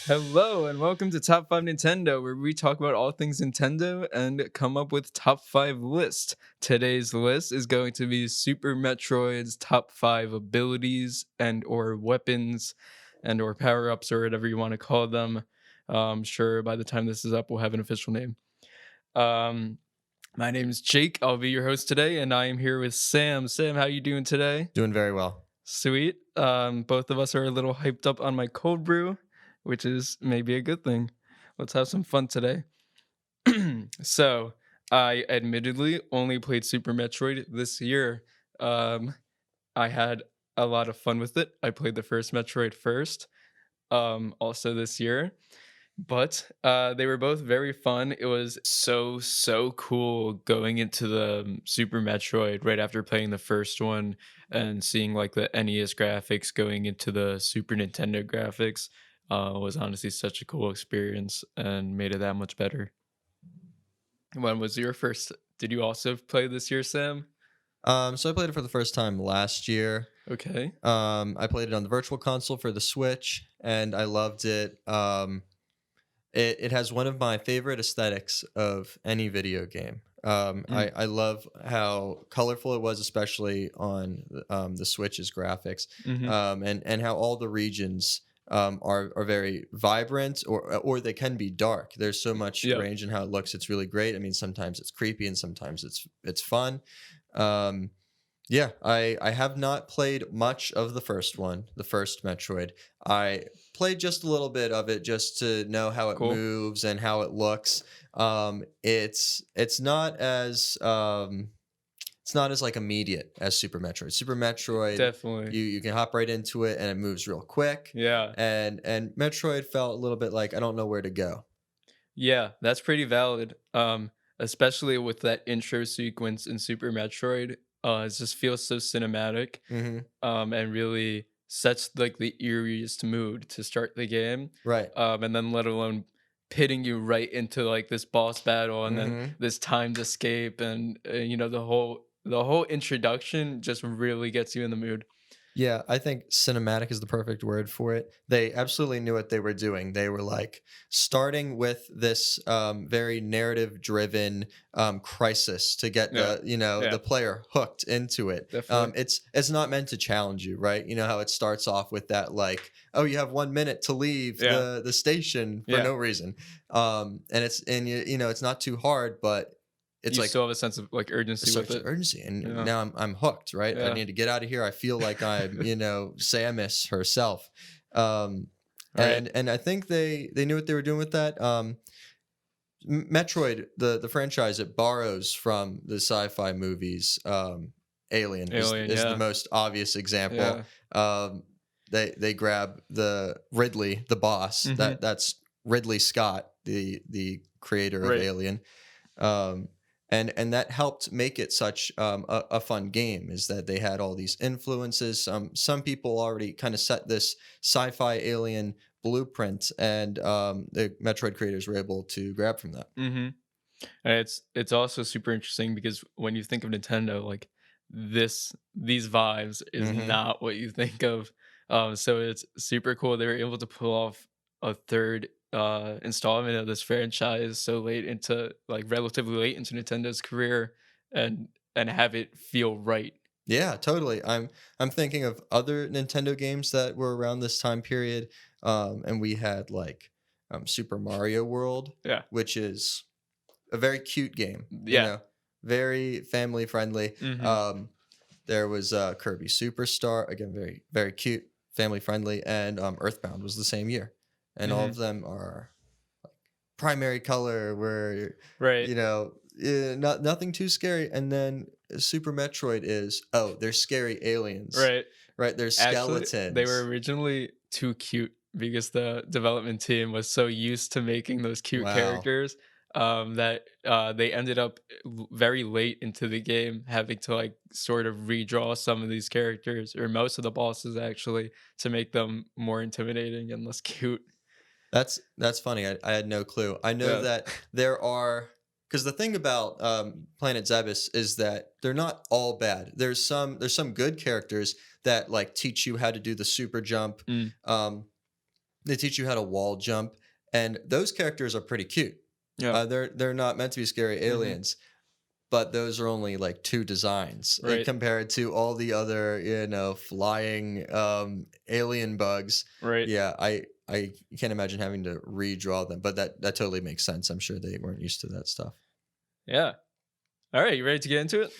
Hello and welcome to Top 5 Nintendo, where we talk about all things Nintendo and come up with top 5 list. Today's list is going to be Super Metroid's top 5 abilities and or weapons and or power-ups or whatever you want to call them. I'm sure by the time this is up, we'll have an official name. Um, my name is Jake. I'll be your host today, and I am here with Sam. Sam, how you doing today? Doing very well. Sweet. Both of us are a little hyped up on my cold brew, which is maybe a good thing. Let's have some fun today. So, I admittedly only played Super Metroid this year. I had a lot of fun with it. I played the first Metroid first, also this year. But they were both very fun. It was so cool going into the Super Metroid right after playing the first one and seeing like the NES graphics going into the Super Nintendo graphics was honestly such a cool experience and made it that much better. When was your first? Did you also play this year, Sam? So I played it for the first time last year. Okay. I played it on the Virtual Console for the Switch, and I loved it. It has one of my favorite aesthetics of any video game. Mm. I love how colorful it was, especially on the Switch's graphics, Hmm. and how all the regions are very vibrant, or they can be dark. There's so much Yeah. range in how it looks. It's really great. I mean, sometimes it's creepy, and sometimes it's fun. Um, yeah, I have not played much of the first one, the first Metroid. I played just a little bit of it just to know how it Cool. moves and how it looks. It's not as it's not as like immediate as Super Metroid. Super Metroid, Definitely. you can hop right into it and it moves real quick. Yeah. And Metroid felt a little bit like I don't know where to go. Yeah, that's pretty valid. Especially with that intro sequence in Super Metroid. It just feels so cinematic. Hmm. And really sets like the eeriest mood to start the game. Right. And then let alone pitting you right into like this boss battle and then Hmm. this timed escape and the whole introduction just really gets you in the mood. Yeah, I think cinematic is the perfect word for it. They absolutely knew what they were doing. They were like starting with this very narrative driven crisis to get Yeah. the Yeah, player hooked into it. definitely. It's not meant to challenge you, right? You know how it starts off with that like, oh, you have 1 minute to leave Yeah. the station for Yeah. no reason, and it's not too hard, but it's You like still have a sense of like a urgency with sense of it. urgency, and Yeah. now I'm hooked, right? I Yeah. need to get out of here. I feel like I'm Samus herself. um Right. and I think they knew what they were doing with that. Metroid, the franchise, it borrows from the sci-fi movies. Alien Alien, is the yeah. most obvious example. Yeah. They grab the Ridley, the boss, Hmm. that's Ridley Scott, the creator of Right. Alien. um, and that helped make it such a fun game, is that they had all these influences. Some people already kind of set this sci-fi alien blueprint, and the Metroid creators were able to grab from that. Hmm. And it's also super interesting because when you think of Nintendo, like these vibes is Hmm. not what you think of. So it's super cool they were able to pull off a third installment of this franchise so late into like relatively late into Nintendo's career and have it feel right. Yeah, totally. I'm thinking of other Nintendo games that were around this time period, and we had like Super Mario World, Yeah. which is a very cute game. Yeah. Very family friendly. Hmm. There was Kirby Superstar, again, very, very cute, family friendly, and Earthbound was the same year. And all of Hmm. them are primary color, where, Right. nothing too scary. And then Super Metroid is, oh, they're scary aliens, Right. right? There's Actually, they were skeletons. originally too cute because the development team was so used to making those cute Wow. characters that they ended up very late into the game having to like sort of redraw some of these characters or most of the bosses actually to make them more intimidating and less cute. That's funny. I had no clue. I know Yeah. that there are, because the thing about Planet Zebes is that they're not all bad. There's some good characters that like teach you how to do the super jump. Mm. Um, They teach you how to wall jump, and those characters are pretty cute. Yeah. They're not meant to be scary Mhm. aliens, but those are only like 2 designs, Right. compared to all the other, flying, alien bugs. Right. Yeah, I can't imagine having to redraw them, but that totally makes sense. I'm sure they weren't used to that stuff. Yeah. All right, you ready to get into it?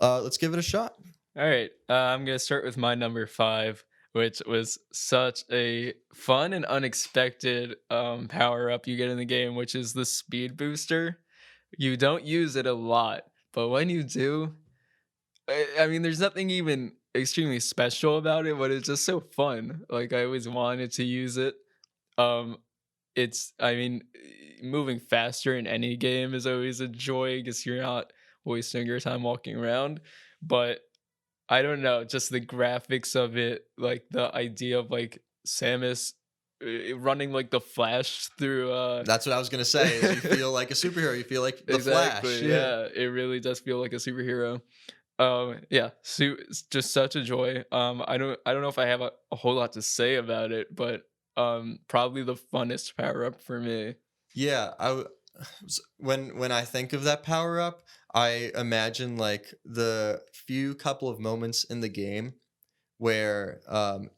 Let's give it a shot. All right, I'm gonna start with my number 5, which was such a fun and unexpected power up you get in the game, which is the speed booster. You don't use it a lot, but when you do, I mean, there's nothing even extremely special about it, but it's just so fun. Like I always wanted to use it. Um, I mean, moving faster in any game is always a joy because you're not wasting your time walking around. But I don't know, just the graphics of it, like the idea of like Samus running like the Flash through That's what I was gonna say, is you feel like a superhero, you feel like the Flash. exactly, Yeah. yeah, it really does feel like a superhero. Yeah, it's just such a joy. I don't know if I have a whole lot to say about it, but probably the funnest power up for me. Yeah, when I think of that power up, I imagine like the few couple of moments in the game where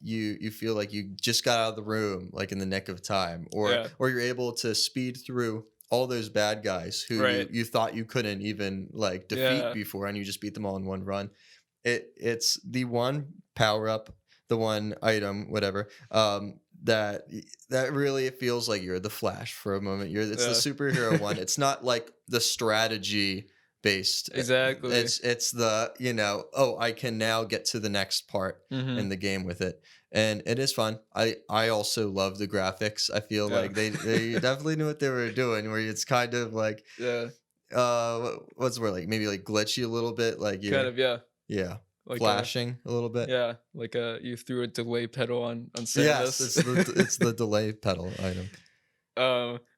you feel like you just got out of the room like in the nick of time, or Yeah, you're able to speed through all those bad guys who right. you thought you couldn't even like defeat Yeah, before, and you just beat them all in one run. It's the one power up, the one item, whatever, that really it feels like you're the Flash for a moment. It's the yeah, superhero one. It's not like the strategy based. exactly. It's the, oh, I can now get to the next part Hmm. in the game with it. And it is fun. I also love the graphics. I feel Yeah, like they definitely knew what they were doing, where it's kind of like yeah, what's the word, like maybe like glitchy a little bit, like kind you're, of. Yeah, yeah, like flashing a little bit. yeah, like you threw a delay pedal on Yes, Samus. it's the delay pedal item.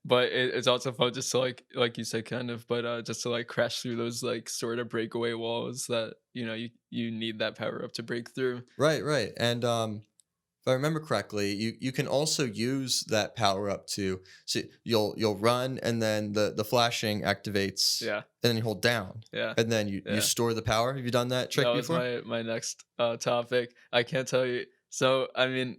But it's also fun just to like you said, kind of, but just to like crash through those like sort of breakaway walls that you need that power up to break through. Right, right. And if I remember correctly, you can also use that power up to, so you'll run, and then the flashing activates, Yeah, and then you hold down, yeah, and then you yeah. store the power. Have you done that That trick was before? my next topic. I can't tell you. So I mean,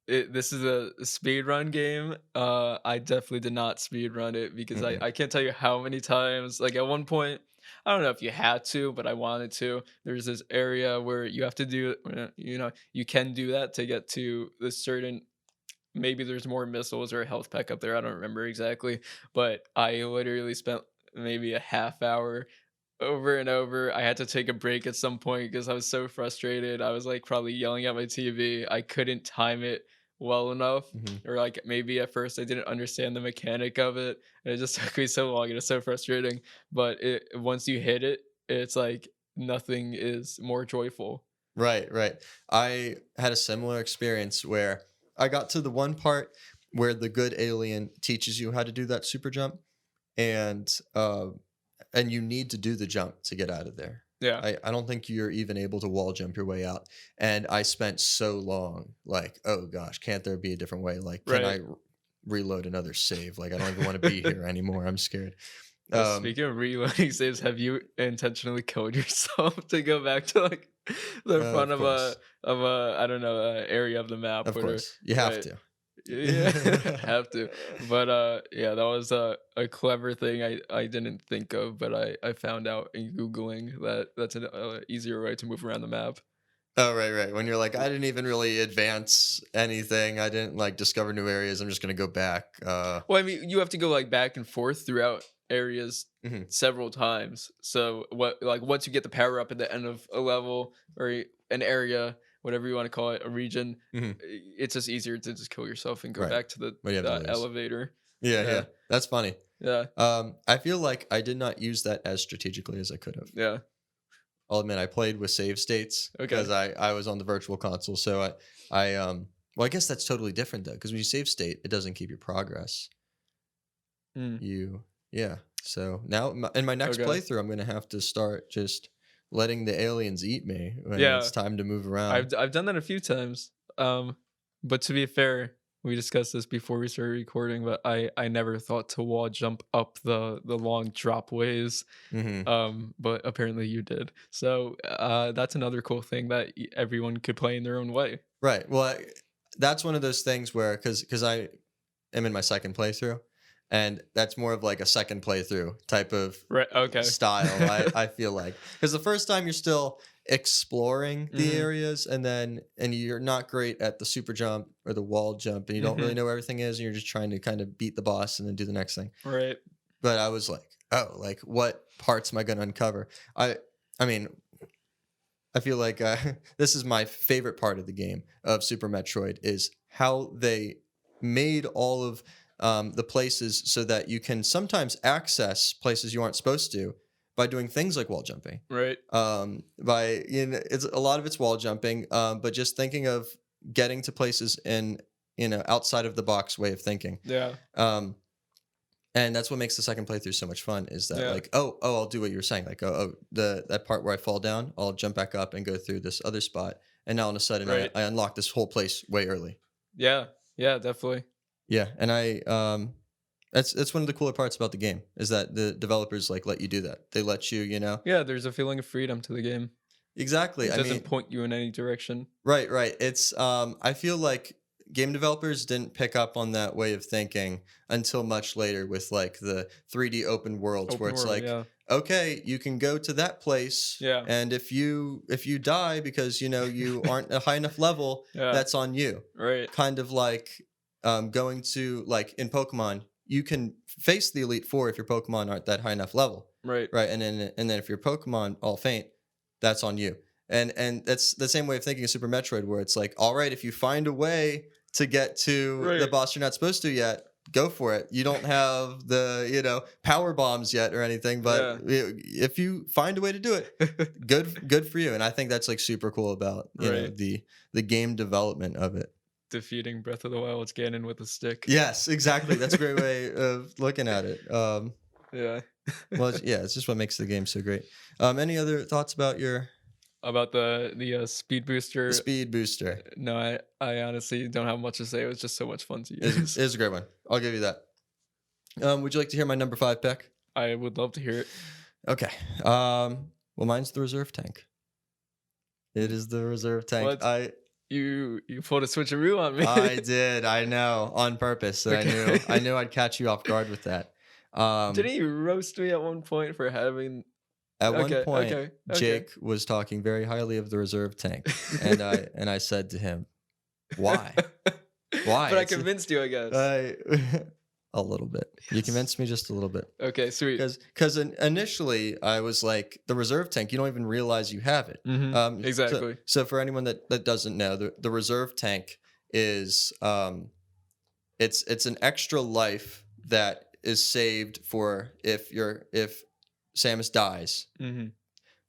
this is a speed run game. I definitely did not speed run it because I Mm-mm. I can't tell you how many times. Like at one point, I don't know if you had to, but I wanted to. There's this area where you have to do, you can do that to get to this certain. Maybe there's more missiles or a health pack up there. I don't remember exactly, but I literally spent maybe a half hour over and over. I had to take a break at some point because I was so frustrated. I was like probably yelling at my TV. I couldn't time it well enough. Hmm. Or like maybe at first I didn't understand the mechanic of it. And it just took me so long. It was so frustrating. But once you hit it, it's like nothing is more joyful. Right, right. I had a similar experience where I got to the one part where the good alien teaches you how to do that super jump, and you need to do the jump to get out of there. Yeah. I don't think you're even able to wall jump your way out. And I spent so long like, oh gosh, can't there be a different way? Like, can Right. I reload another save? Like, I don't even want to be here anymore. I'm scared. Um, Speaking of reloading saves, have you intentionally killed yourself to go back to like the front of course, of a I don't know area of the map of where course, you have right to. yeah have to but yeah that was a clever thing I didn't think of but I found out in googling that that's an easier way to move around the map. Oh, right, right. When you're like, I didn't even really advance anything. I didn't like discover new areas. I'm just gonna go back. Well, I mean, you have to go like back and forth throughout areas Mhm. several times. So what like once you get the power up at the end of a level or an area, whatever you want to call it, a region, Mhm. it's just easier to just kill yourself and go Right. back to What do you have to the lose? elevator. Yeah, Yeah, yeah. That's funny. yeah, I feel like I did not use that as strategically as I could have. yeah. I'll admit I played with save states Okay. because I was on the virtual console. So I well, I guess that's totally different though, because when you save state, it doesn't keep your progress. Mm, You Yeah. So now in my next okay. playthrough, I'm gonna have to start just letting the aliens eat me when Yeah, it's time to move around. I've done that a few times. Um, but to be fair. we discussed this before we started recording, but I never thought to wall jump up the long drop ways. Hmm. But apparently you did. So that's another cool thing that everyone could play in their own way. Right. Well, that's one of those things where because I am in my second playthrough, and that's more of like a second playthrough type of Right. Okay. style. I feel like because the first time you're still exploring the Hmm. areas, and you're not great at the super jump or the wall jump, and you don't really Hmm. know where everything is, and you're just trying to kind of beat the boss and then do the next thing. Right. But I was like, oh, like what parts am I going to uncover? I mean, I feel like this is my favorite part of the game of Super Metroid is how they made all of the places so that you can sometimes access places you aren't supposed to by doing things like wall jumping. Right. By it's a lot of it's wall jumping, but just thinking of getting to places in outside of the box way of thinking. Yeah. Um, and that's what makes the second playthrough so much fun is that Yeah. like I'll do what you were saying like the that part where I fall down I'll jump back up and go through this other spot and now all of a sudden Right. I unlock this whole place way early. Yeah. Yeah. Definitely. Yeah, and that's one of the cooler parts about the game is that the developers like let you do that. They let you Yeah. There's a feeling of freedom to the game. exactly. It I doesn't mean, point you in any direction. right. It's I feel like game developers didn't pick up on that way of thinking until much later with like the 3D open worlds where Open it's world. like, Yeah. okay, you can go to that place Yeah. and if you die because you aren't a high enough level, Yeah. that's on you. Right. Kind of like going to like in Pokemon, you can face the Elite Four if your Pokemon aren't that high enough level. Right. Right. And then if your Pokemon all faint, that's on you. And that's the same way of thinking of Super Metroid, where it's like, all right, if you find a way to get to the Right. boss you're not supposed to yet, go for it. You don't have the power bombs yet or anything, but if you find a way to do it, good for you. And I think that's like super cool about Right. the game development of it. Defeating Breath of the Wild's Ganon with a stick. Yes, exactly. That's a great way of looking at it. Yeah. Well, it's just what makes the game so great. Any other thoughts about your About the speed booster. speed booster? No, I honestly don't have much to say. It was just so much fun to Is use. is a great one. I'll give you that. Would you like to hear my number 5 pick? I would love to hear it. Okay. Well, mine's the reserve tank. It is the reserve tank. What? You pulled a switcheroo on me. I did. I know on purpose. So Okay. I knew I'd catch you off guard with that. Didn't he roast me at one point for having? At one Okay, point, okay. Jake was talking very highly of the reserve tank, and I said to him, "Why? Why?" But I It's- convinced you, I guess. I a little bit. You Yes. convinced me just a little bit. Okay, sweet. Because initially I was like the reserve tank. You don't even realize you have it. Mhm, exactly. So for anyone that doesn't know, the reserve tank is it's an extra life that is saved for if Samus dies. Hmm.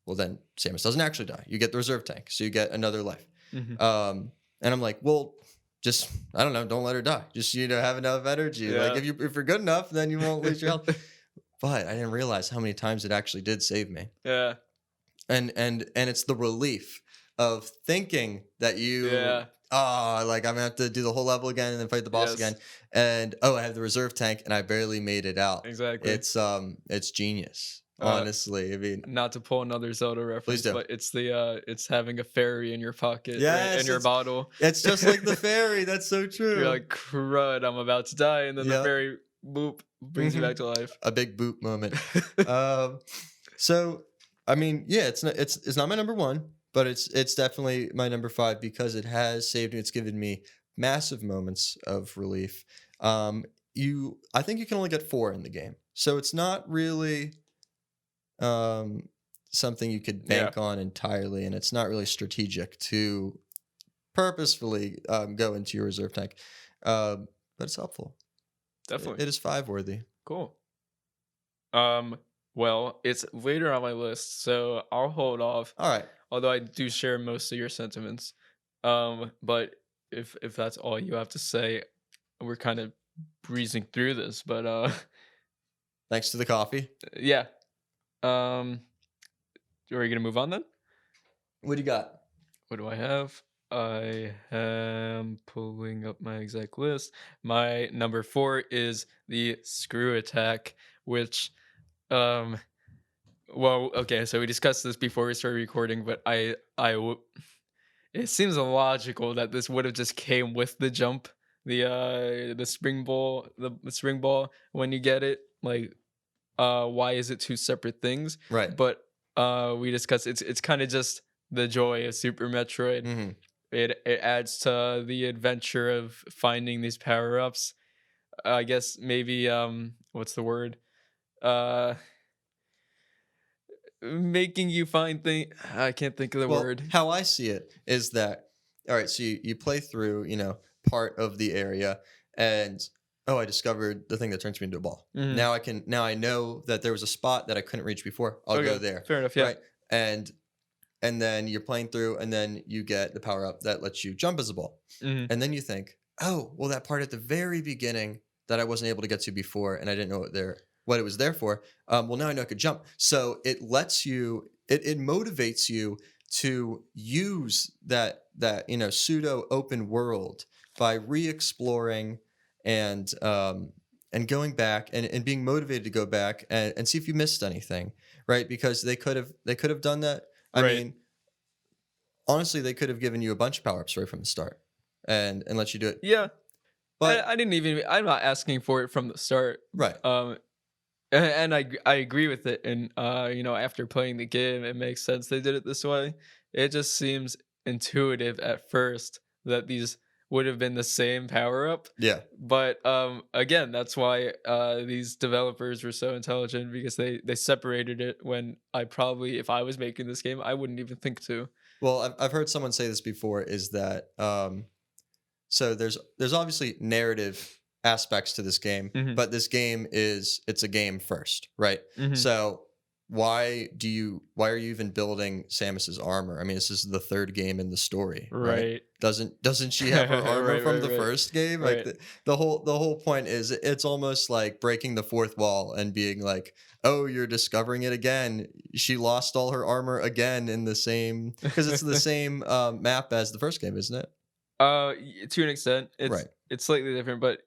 Well, then Samus doesn't actually die. You get the reserve tank, so you get another life. Hmm. And I'm like, well, just I don't know, don't let her die. Just have enough energy. Like Yeah. if you're good enough, then you won't lose your health. But I didn't realize how many times it actually did save me. Yeah. And it's the relief of thinking that you Yeah. like I'm gonna have to do the whole level again and then fight the boss Yes. again. And I have the reserve tank and I barely made it out. Exactly. It's genius. Uh, Honestly. I mean, Not to pull another Zelda reference, do. but it's having a fairy in your pocket, Yes, in your it's- bottle. it's just like the fairy. That's so true. You're like, crud, I'm about to die, and then the Yep. fairy boop brings you Mhm. back to life. A big boot moment. So I mean, yeah, it's not my number 1, but it's definitely my number 5 because it has saved me. It's given me massive moments of relief. I think you can only get 4 in the game, so it's not really something you could bank on entirely, and it's not really strategic to purposefully go into your reserve tank. But it's helpful. Definitely. It is 5 worthy. Cool. Well, it's later on my list, so I'll hold off. All right. Although I do share most of your sentiments. But if that's all you have to say, we're kind of breezing through this. But Thanks to the coffee. yeah. Are we gonna move on then? What do you got? What do I have? I am pulling up my exact list. My number 4 is the screw attack, which, um, well, okay, so we discussed this before we started recording, but it seems illogical that this would have just came with the jump, the spring ball when you get it. Like, why is it two separate things? Right. But we discussed it's kind of just the joy of Super Metroid. Hmm. It adds to the adventure of finding these power ups. I guess maybe what's the word? Uh, making you find things. I can't think of the Well, word. how I see it is that, all right, so you play through, part of the area, and oh, I discovered the thing that turns me into a ball. Hmm. Now I know that there was a spot that I couldn't reach before. I'll go Okay, there. fair enough. Yeah. Right. And and then you're playing through, and then you get the power up that lets you jump as a ball. Hmm. And then you think, oh, well, that part at the very beginning that I wasn't able to get to before, and I didn't know what it was there for. Well, now I know I could jump. So it lets you, it motivates you to use that pseudo open world by re-exploring and going back and being motivated to go back and see if you missed anything, right? Because they could have done that. I Right. mean, honestly, they could have given you a bunch of power-ups right from the start and let you do it. Yeah. But I didn't even. I'm not asking for it from the start. right. Um, and I agree with it. And after playing the game, it makes sense they did it this way. It just seems intuitive at first that these would have been the same power up. Yeah. But again, that's why these developers were so intelligent because they separated it when I probably, if I was making this game, I wouldn't even think to. Well, I've heard someone say this before is that so there's obviously narrative aspects to this game, Hmm. but this game it's a game first, right? Hmm. So why are you even building Samus's armor? I mean, this is the third game in the story, right? Right. Doesn't she have her armor Right. from Right. the Right. first game? Like Right. the whole point is it's almost like breaking the fourth wall and being like, "Oh, you're discovering it again. She lost all her armor again in the same because it's the same map as the first game, isn't it?" To an extent, Right. it's slightly different, but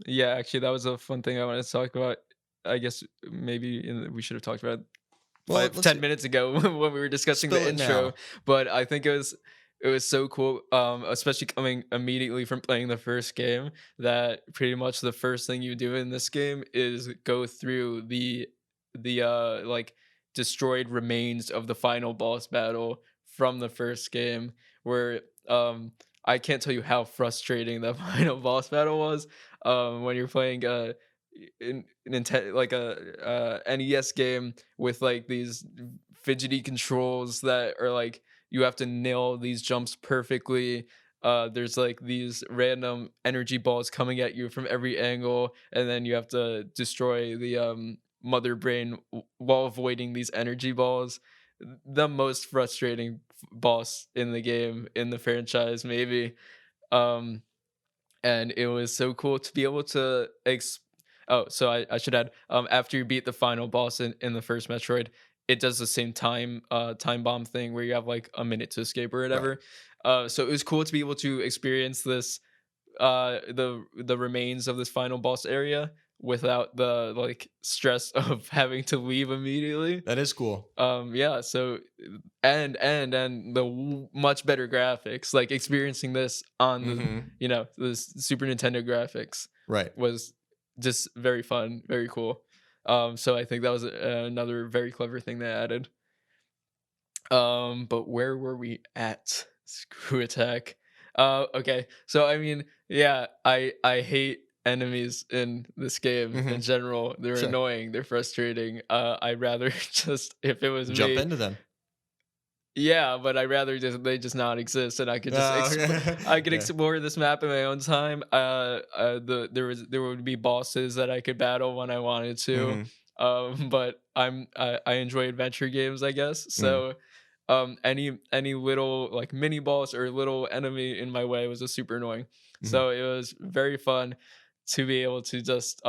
yeah, actually, that was a fun thing I wanted to talk about. I guess maybe we should have talked about it Well, five let's ten minutes ago when we were discussing spill the it intro. now. But I think it was so cool, especially coming immediately from playing the first game. That pretty much the first thing you do in this game is go through the like destroyed remains of the final boss battle from the first game, where I can't tell you how frustrating the final boss battle was when you're playing in Nintendo like a NES game with like these fidgety controls that are like you have to nail these jumps perfectly. There's like these random energy balls coming at you from every angle, and then you have to destroy the mother brain while avoiding these energy balls. The most frustrating boss in the game, in the franchise, maybe. Um, and it was so cool to be able to oh, so I should add, after you beat the final boss in the first Metroid, it does the same time bomb thing where you have like a minute to escape or Right. whatever. So it was cool to be able to experience this the remains of this final boss area without the like stress of having to leave immediately. That is cool. Yeah, so and the much better graphics, like experiencing this on the Mhm. the Super Nintendo graphics Right. was just very fun, very cool. So I think that was another very clever thing they added. But where were we at? Screw attack. Okay. So I mean, yeah, I hate enemies in this game in Mhm. general. They're Sure. annoying, they're frustrating. I'd rather just, if it was Jump me, into them. yeah, but I'd rather just they just not exist and I could just Oh, okay. I could Yeah. explore this map in my own time. There would be bosses that I could battle when I wanted to. Mhm. But I enjoy adventure games, I guess. Mm. So any little like mini boss or little enemy in my way was just super annoying. Mhm. So it was very fun to be able to just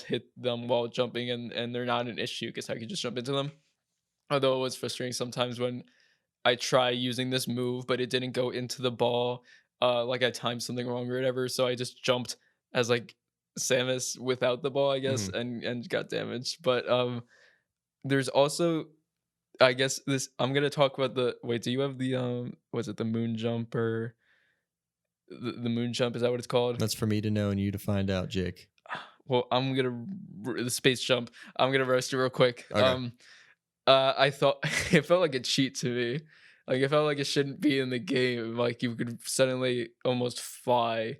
hit them while jumping, and they're not an issue because I could just jump into them. Although it was frustrating sometimes when I try using this move, but it didn't go into the ball. Like I timed something wrong or whatever, so I just jumped as like Samus without the ball, I guess, Mhm. and got damaged. But there's also, I guess this I'm gonna talk about the wait. Do you have the was it the moon jump or the moon jump? Is that what it's called? That's for me to know and you to find out, Jake. Well, I'm gonna the space jump. I'm gonna roast you real quick. Okay. I thought it felt like a cheat to me. Like it felt like it shouldn't be in the game. Like you could suddenly almost fly,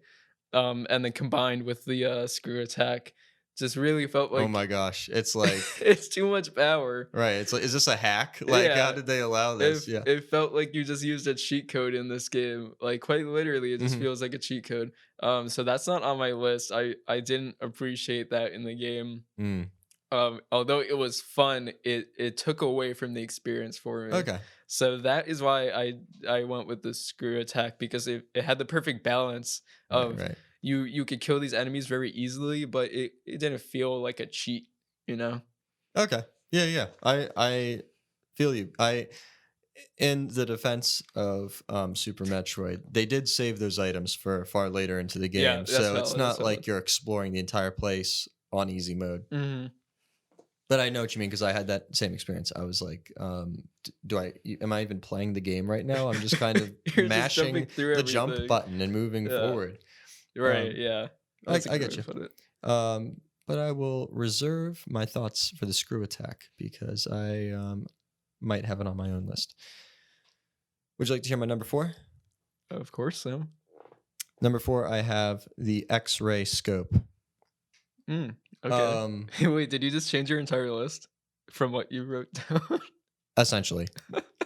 and then combined with the screw attack, just really felt Oh like my gosh. It's like it's too much power. right. It's like, is this a hack? Like, how Yeah, did they allow it this? Yeah. it felt like you just used a cheat code in this game. Like quite literally, it just Hmm. feels like a cheat code. So that's not on my list. I didn't appreciate that in the game. Mm. Although it was fun, it took away from the experience for me. Okay. So that is why I went with the screw attack because it had the perfect balance Right. of Right. you could kill these enemies very easily, but it didn't feel like a cheat, you know? Okay. Yeah. Yeah. I feel you. In the defense of Super Metroid, they did save those items for far later into the Yeah, game, that's so it's valid. That's not valid. like you're exploring the entire place on easy mode. Hmm. But I know what you mean because I had that same experience. I was like, do am I even playing the game right now? I'm just kind of You're just jumping mashing through the jump everything. button and moving Yeah. forward. Right. Um, Yeah. I, That's a I good way get to you. put it. But I will reserve my thoughts for the screw attack because I might have it on my own list. Would you like to hear my number four? Of course, Sam. Number four, I have the X-ray scope. Mm, okay. Um, Wait, did you just change your entire list from what you wrote down? essentially,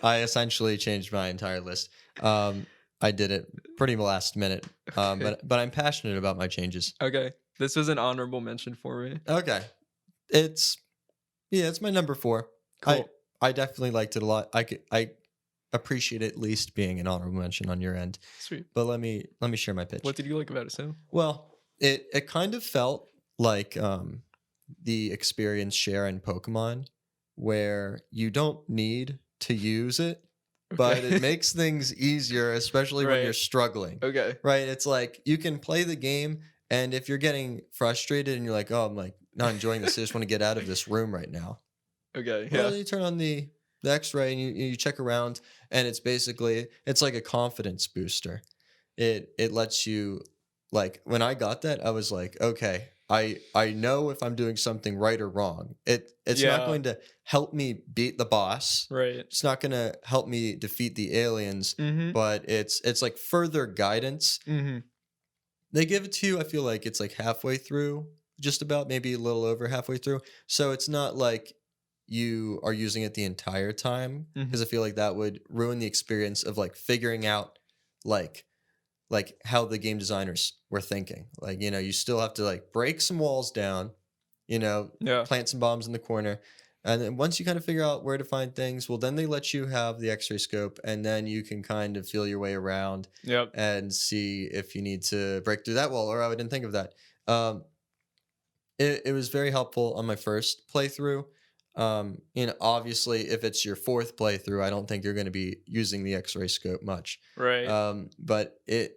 I essentially changed my entire list. I did it pretty last minute, Okay. but I'm passionate about my changes. Okay. This was an honorable mention for me. Okay, it's yeah, it's my number four. I Cool. I definitely liked it a lot. I appreciate it at least being an honorable mention on your end. Sweet. But let me share my pitch. What did you like about it, Sam? Well, it kind of felt like the experience share in Pokemon, where you don't need to use it, but it Okay. makes things easier, especially when you're Right. struggling. Okay. Right? It's like you can play the game, and if you're getting frustrated and you're like, "Oh, I'm like not enjoying this. I just want to get out of this room right now." Okay. Yeah. Well, you turn on the X-ray and you check around, and it's like a confidence booster. It lets you like when I got that, I was like, okay, I know if I'm doing something right or wrong. It's not Yeah. going to help me beat the boss. Right. It's not going to help me defeat the aliens, Mm-hmm. but it's like further guidance. Mm-hmm. They give it to you, I feel like it's like halfway through, just about maybe a little over halfway through. So it's not like you are using it the entire time Mm-hmm. because I feel like that would ruin the experience of like figuring out like how the game designers were thinking. Like, you still have to like break some walls down, Yeah. plant some bombs in the corner. And then once you kind of figure out where to find things, well, then they let you have the X-ray scope, and then you can kind of feel your way around Yep. and see if you need to break through that wall. Or I didn't think of that. It was very helpful on my first playthrough. Obviously, if it's your fourth playthrough, I don't think you're going to be using the X-ray scope much. Right. But it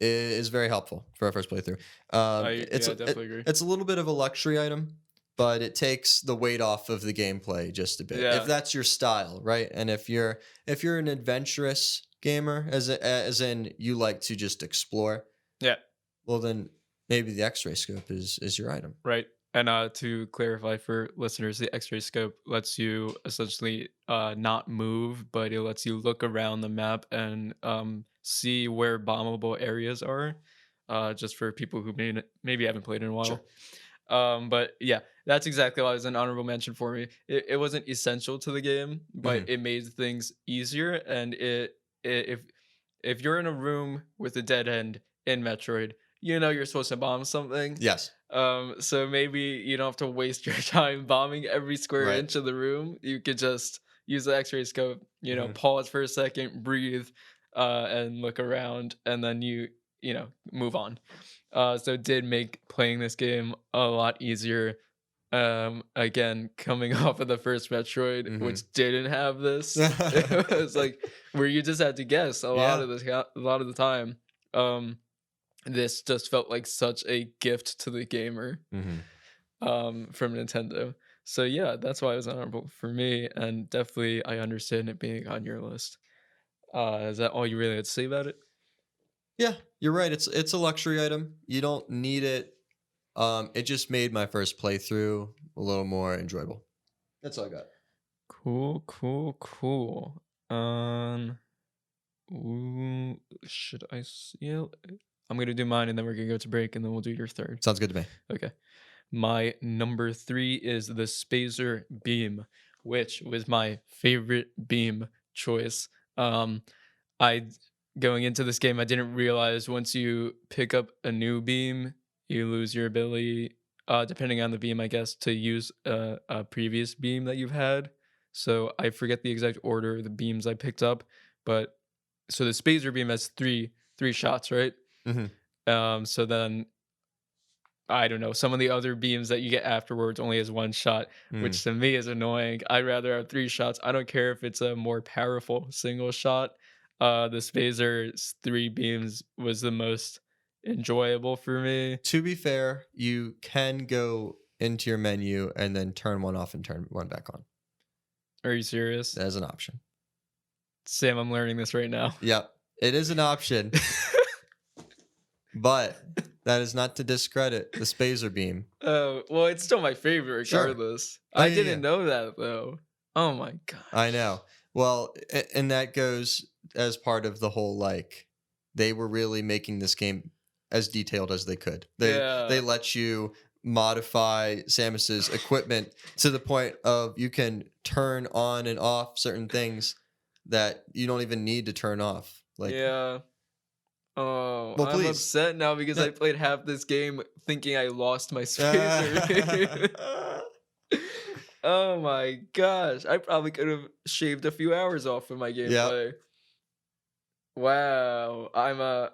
is very helpful for our first playthrough. It's Yeah, definitely agree. it's a little bit of a luxury item, but it takes the weight off of the gameplay just a bit. If Yeah. that's your style, right? And if you're an adventurous gamer, as in you like to just explore, Yeah. well then maybe the X-ray scope is your item. Right. And to clarify for listeners, the X-ray scope lets you essentially not move, but it lets you look around the map and see where bombable areas are. Just for people who maybe haven't played in a Sure. while. But yeah, that's exactly why it was an honorable mention for me. It wasn't essential to the game, but Mhm. it made things easier. And if you're in a room with a dead end in Metroid, you're supposed to bomb something. Yes. So maybe you don't have to waste your time bombing every square Right. inch of the room. You could just use the X-ray scope, Mhm. pause for a second, breathe, and look around, and then move on. So it did make playing this game a lot easier. Again, coming off of the first Metroid, Mhm. which didn't have this, it was like where you just had to guess Yeah. a lot of the time. Um, this just felt like such a gift to the gamer, Mhm. from Nintendo. So yeah, that's why it was honorable for me, and definitely I understand it being on your list. Is that all you really had to say about it? Yeah, you're right. It's a luxury item. You don't need it. It just made my first playthrough a little more enjoyable. That's all I got. Cool, cool, cool. Um, ooh, should I see it? I'm gonna do mine, and then we're gonna go to break, and then we'll do your third. Sounds good to me. Okay. My number three is the Spazer Beam, which was my favorite beam choice. I going into this game, I didn't realize once you pick up a new beam, you lose your ability, depending on the beam, I guess, to use a previous beam that you've had. So I forget the exact order of the beams I picked up, but so the Spazer Beam has three shots, right? Mhm. So then I don't know, some of the other beams that you get afterwards only has one shot, Mm. which to me is annoying. I'd rather have three shots. I don't care if it's a more powerful single shot. The Spazer's three beams was the most enjoyable for me. To be fair, you can go into your menu and then turn one off and turn one back on. Are you serious? That is an option. Sam, I'm learning this right now. Yep, it is an option, but that is not to discredit the Spazer beam. Oh, well, it's still my favorite Sure. regardless. Oh I yeah, yeah. didn't know that though. Oh my I gosh. know. Well, and that goes as part of the whole like they were really making this game as detailed as they could. They Yeah. let you modify Samus's equipment to the point of you can turn on and off certain things that you don't even need to turn off. Like, Yeah. Oh, well, I'm please. upset now because Yeah. I played half this game thinking I lost my spacer. Oh my gosh. I probably could have shaved a few hours off of my Yep. gameplay. Wow.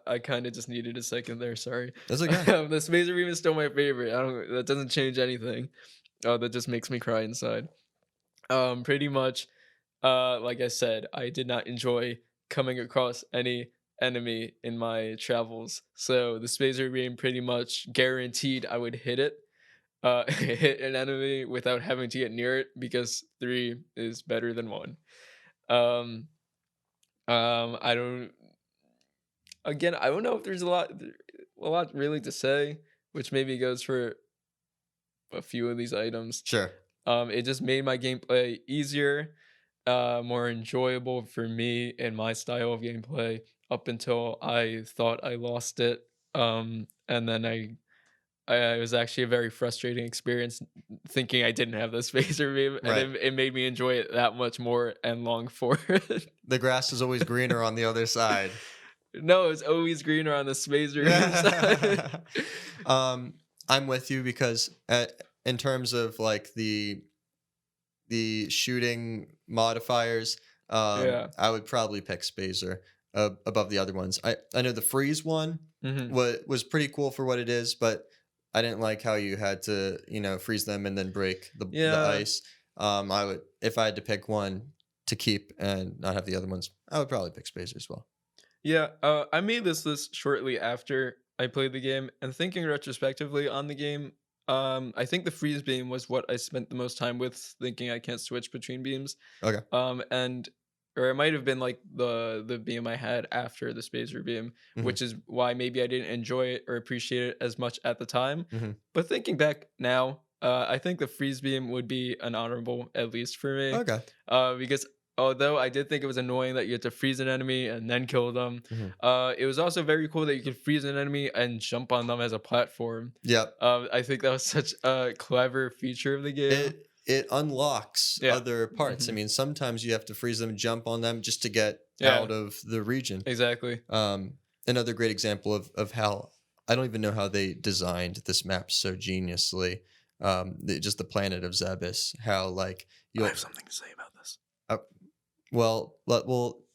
I kind of just needed a second there, sorry. That's okay. The Spacer Beam is still my favorite. I don't that doesn't change anything. Oh, that just makes me cry inside. Pretty much like I said, I did not enjoy coming across any enemy in my travels. So the Spacer Beam pretty much guaranteed I would hit it, hit an enemy without having to get near it because three is better than one. Um, I don't. Again, I don't know if there's a lot really to say, which maybe goes for a few of these items. Sure. It just made my gameplay easier, more enjoyable for me and my style of gameplay up until I thought I lost it. And then it was actually a very frustrating experience thinking I didn't have this phaser beam, and Right. it made me enjoy it that much more and long for it. The grass is always greener on the other side. No, it's always greener on the spacer beam side. um, I'm with you because in terms of like the shooting modifiers, Yeah. I would probably pick Spazer above the other ones. I know the freeze one Hmm. was pretty cool for what it is, but I didn't like how you had to freeze them and then break the Yeah. ice. I would if I had to pick one to keep and not have the other ones, I would probably pick Spazer as well. Yeah, I made this list shortly after I played the game, and thinking retrospectively on the game, I think the freeze beam was what I spent the most time with, thinking I can't switch between beams. Okay. And or it might have been like the beam I had after the spacer beam, Hmm. which is why maybe I didn't enjoy it or appreciate it as much at the time. Hmm. But thinking back now, I think the freeze beam would be an honorable at least for me, Okay. because although I did think it was annoying that you had to freeze an enemy and then kill them, Hmm. it was also very cool that you could freeze an enemy and jump on them as a platform. Yep. I think that was such a clever feature of the game. It unlocks Yeah. other parts. I Hmm. mean, sometimes you have to freeze them, jump on them just to get Yeah, out of the region. exactly. Another great example of how I don't even know how they designed this map so geniusly. Just the planet of Zebes, how like I you'll have something to say about this. uh, well,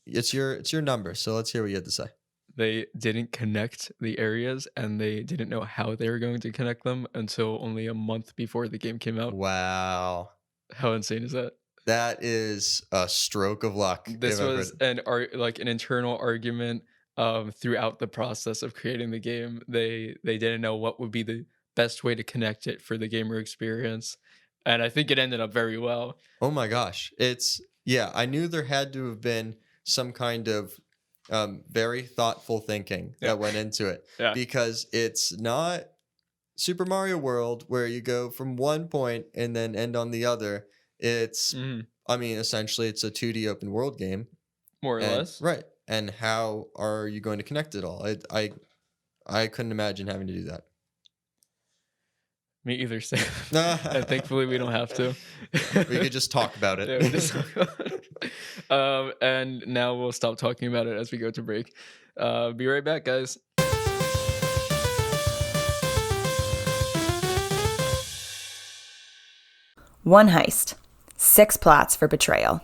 it's your number, so let's hear what you had to say. they didn't connect the areas and they didn't know how they were going to connect them until only a month before the game came out. Wow. How insane is that? That is a stroke of luck if This I've was heard. like an internal argument throughout the process of creating the game. They didn't know what would be the best way to connect it for the gamer experience. And I think it ended up very well. Oh my gosh. Yeah, I knew there had to have been some kind of very thoughtful thinking Yeah. that went into it Yeah. because it's not Super Mario World where you go from one point and then end on the other. It's, Mhm. I mean, essentially it's a 2D open world game. More or And less. right. And how are you going to connect it all? I couldn't imagine having to do that. Me either, Sam. And thankfully we don't have to. We could just talk about Yeah, we it. just and now we'll stop talking about it as we go to break. Be right back, guys. One heist, 6 plots for betrayal.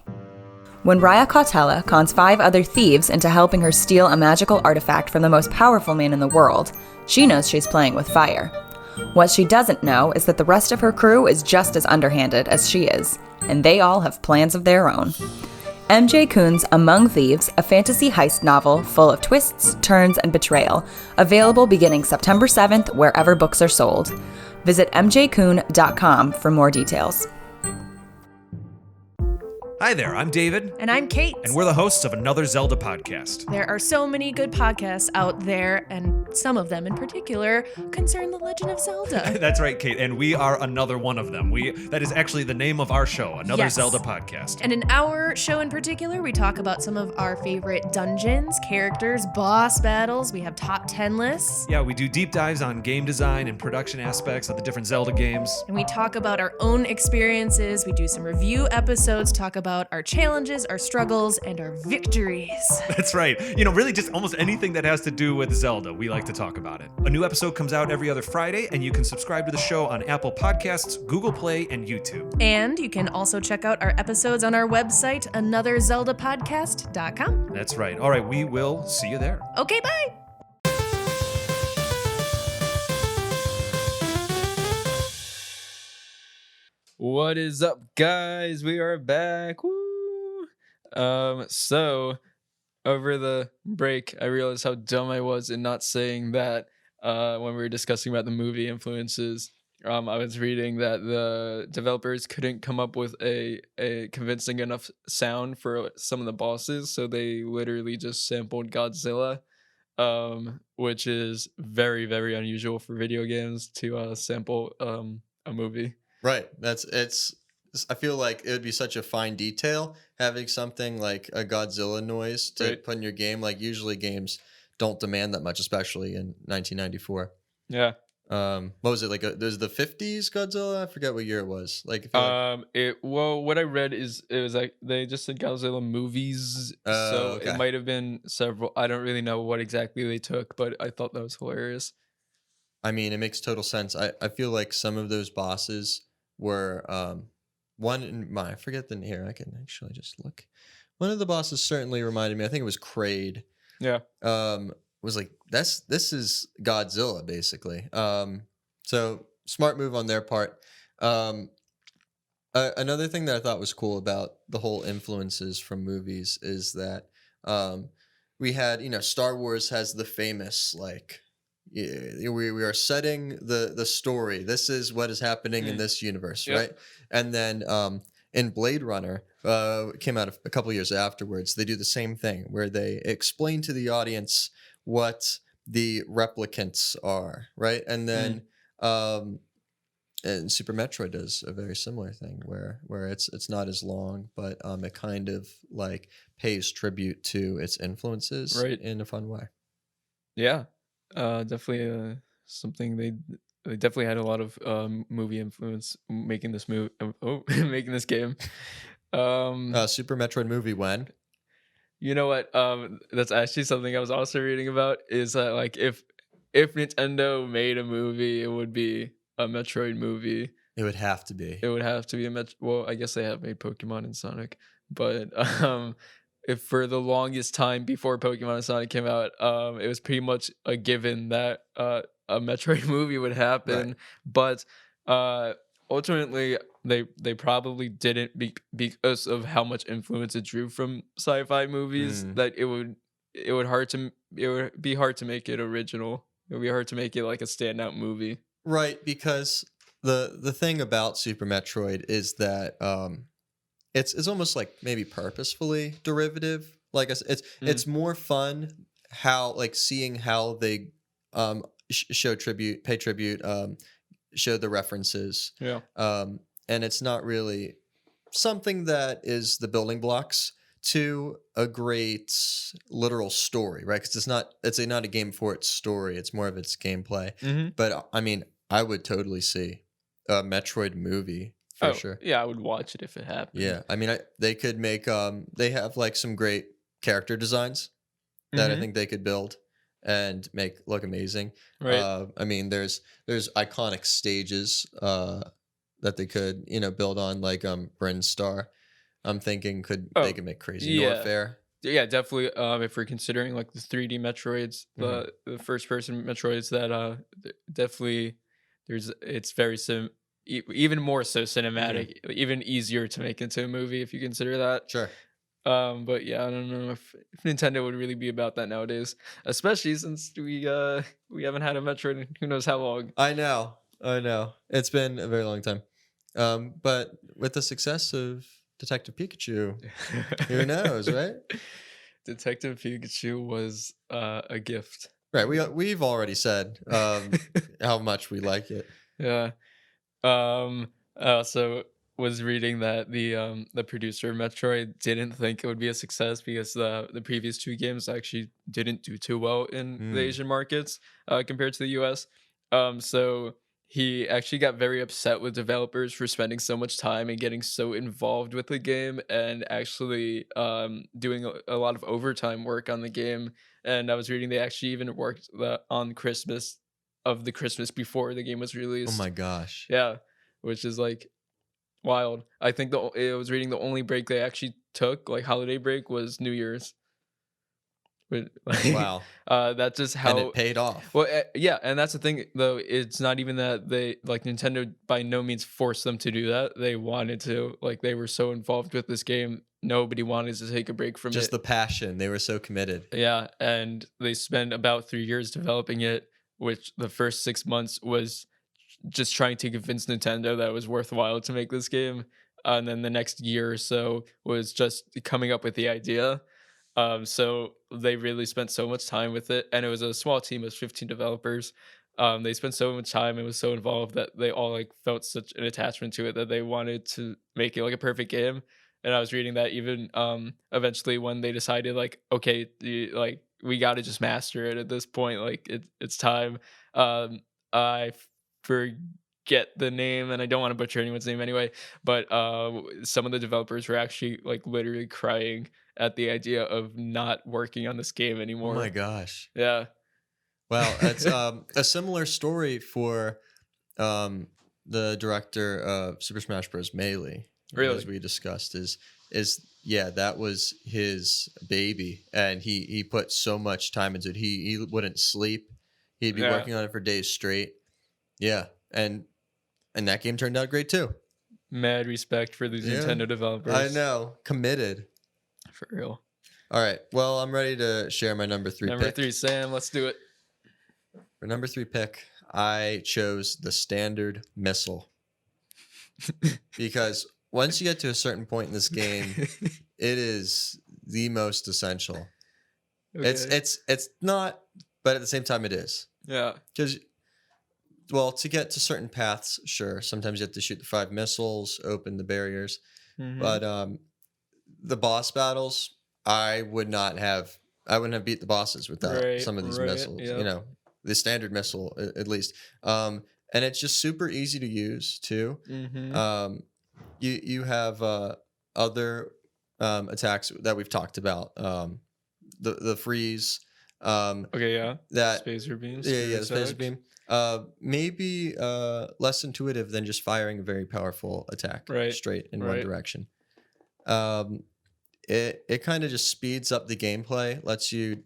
When Raya Cautela cons 5 other thieves into helping her steal a magical artifact from the most powerful man in the world, she knows she's playing with fire. What she doesn't know is that the rest of her crew is just as underhanded as she is, and they all have plans of their own. M.J. Kuhn's Among Thieves, a fantasy heist novel full of twists, turns, and betrayal, available beginning September 7th wherever books are sold. Visit mjkuhn.com for more details. Hi there, I'm David. And I'm Kate. And we're the hosts of another Zelda podcast. There are so many good podcasts out there, and some of them in particular concern The Legend of Zelda. That's right, Kate, and we are another one of them. That is actually the name of our show, Another Yes. Zelda podcast. And in our show in particular, we talk about some of our favorite dungeons, characters, boss battles. We have top 10 lists. Yeah, we do deep dives on game design and production aspects of the different Zelda games. And we talk about our own experiences. We do some review episodes, talk about our challenges, our struggles, and our victories. That's right. Really just almost anything that has to do with Zelda, we like to talk about it. A new episode comes out every other Friday, and you can subscribe to the show on Apple Podcasts, Google Play, and YouTube. And you can also check out our episodes on our website, anotherzeldapodcast.com. That's right. All right, we will see you there. Okay, bye! What is up, guys? We are back. Woo! So over the break, I realized how dumb I was in not saying that when we were discussing about the movie influences. I was reading that the developers couldn't come up with a convincing enough sound for some of the bosses, so they literally just sampled Godzilla, which is very, very unusual for video games to sample a movie. Right. I feel like it would be such a fine detail having something like a Godzilla noise to Right. put in your game. Like usually games don't demand that much, especially in 1994. Yeah. What was it like? There's the 50s Godzilla. I forget what year it was. Like, I feel like What I read is it was like they just said Godzilla movies, so okay. it might have been several. I don't really know what exactly they took, but I thought that was hilarious. I mean, it makes total sense. I feel like some of those bosses were one in my I forget the here. I can actually just look. One of the bosses certainly reminded me. I think it was Kraid. Yeah. Was like this is Godzilla basically. So smart move on their part. Another thing that I thought was cool about the whole influences from movies is that we had, Star Wars has the famous like we are setting the story. This is what is happening in this universe, Yep. right? And then in Blade Runner, came out a couple years afterwards, they do the same thing where they explain to the audience what the replicants are, right? And then and Super Metroid does a very similar thing where it's not as long, but it kind of like pays tribute to its influences Right. in a fun way. Yeah. Definitely something they definitely had a lot of movie influence making this making this game. Super Metroid movie when? You know what? That's actually something I was also reading about. Is that like if Nintendo made a movie, it would be a Metroid movie. It would have to be. It would have to be a Well, I guess they have made Pokemon and Sonic, but if for the longest time before Pokemon and Sonic came out, it was pretty much a given that a Metroid movie would happen. Right. But uh, ultimately, they probably didn't because of how much influence it drew from sci-fi movies. Mm. That it would be hard to make it original. It would be hard to make it like a standout movie. Right, because the thing about Super Metroid is that it's almost like maybe purposefully derivative. Like it's more fun how like seeing how they show tribute, pay tribute, show the references. Yeah. And it's not really something that is the building blocks to a great literal story, right? Because not a game for its story; it's more of its gameplay. Mm-hmm. But I mean, I would totally see a Metroid movie for sure. Yeah, I would watch it if it happened. Yeah, I mean, they could make they have like some great character designs that I Mhm. think they could build and make look amazing. Right. I mean, there's iconic stages that they could build on like Bryn Star. I'm thinking they Oh, could make crazy yeah. Norfair. Yeah, definitely. If we're considering like the 3D Metroids, Mhm. the first person Metroids, that definitely it's very even more so cinematic, even easier to make into a movie if you consider that. Sure. But yeah, I don't know if Nintendo would really be about that nowadays, especially since we haven't had a Metroid in who knows how long. I know. It's been a very long time. But with the success of Detective Pikachu, who knows, right? Detective Pikachu was a gift. Right. We've already said how much we like it. Yeah. I also was reading that the producer of Metroid didn't think it would be a success because the previous two games actually didn't do too well in the Mm. Asian markets compared to the US. So he actually got very upset with developers for spending so much time and getting so involved with the game and actually doing a lot of overtime work on the game. And I was reading they actually even worked on the Christmas before the game was Oh released. my gosh. Yeah, which is like wild. I think I was reading the only break they actually took, like holiday break, was New Year's. But Wow. that's just And how it paid off. well, yeah, and that's the thing though. It's not even that they like Nintendo by no means forced them to do that. They wanted to, like they were so involved with this game, nobody wanted to take a break from Just it. the passion. They were so committed. Yeah, and they spent about 3 years developing it, which the first 6 months was just trying to convince Nintendo that it was worthwhile to make this game. And then the next year or so was just coming up with the idea. So they really spent so much time with it, and it was a small team of 15 developers. They spent so much time and was so involved that they all like felt such an attachment to it that they wanted to make it like a perfect game. And I was reading that even eventually when they decided like, okay, like we got to just master it at this point, like it's time. I forget the name, and I don't want to butcher anyone's name anyway. But some of the developers were actually like literally crying at the idea of not working on this game Oh my anymore. gosh. Yeah. Wow. That's a similar story for the director of Super Smash Bros. Melee, Really? as we discussed, is yeah, that was his baby, and he put so much time into it. He wouldn't sleep. He'd be Yeah. working on it for days straight. Yeah, and that game turned out great too. Mad respect for these Yeah. Nintendo developers. I know, committed. For real. All right, well, I'm ready to share my number 3 Number pick. 3, Sam, let's do it. For number 3 pick, I chose the standard missile because once you get to a certain point in this game, it is the most essential. Okay. It's not, but at the same time, it is. Yeah. Because, well, to get to certain paths, sure, sometimes you have to shoot the 5 missiles, open the barriers, Mhm. but the boss battles, I wouldn't have beat the bosses without Right, some of these right, missiles. yep. The standard missile at least, and it's just super easy to use too. Mhm. You have other attacks that we've talked about, the freeze, Okay, yeah. that Spacer beams. the Spirit space Attack. beam. Maybe less intuitive than just firing a very powerful attack Right, straight in one right. direction. Um, it kind of just speeds up the gameplay, lets you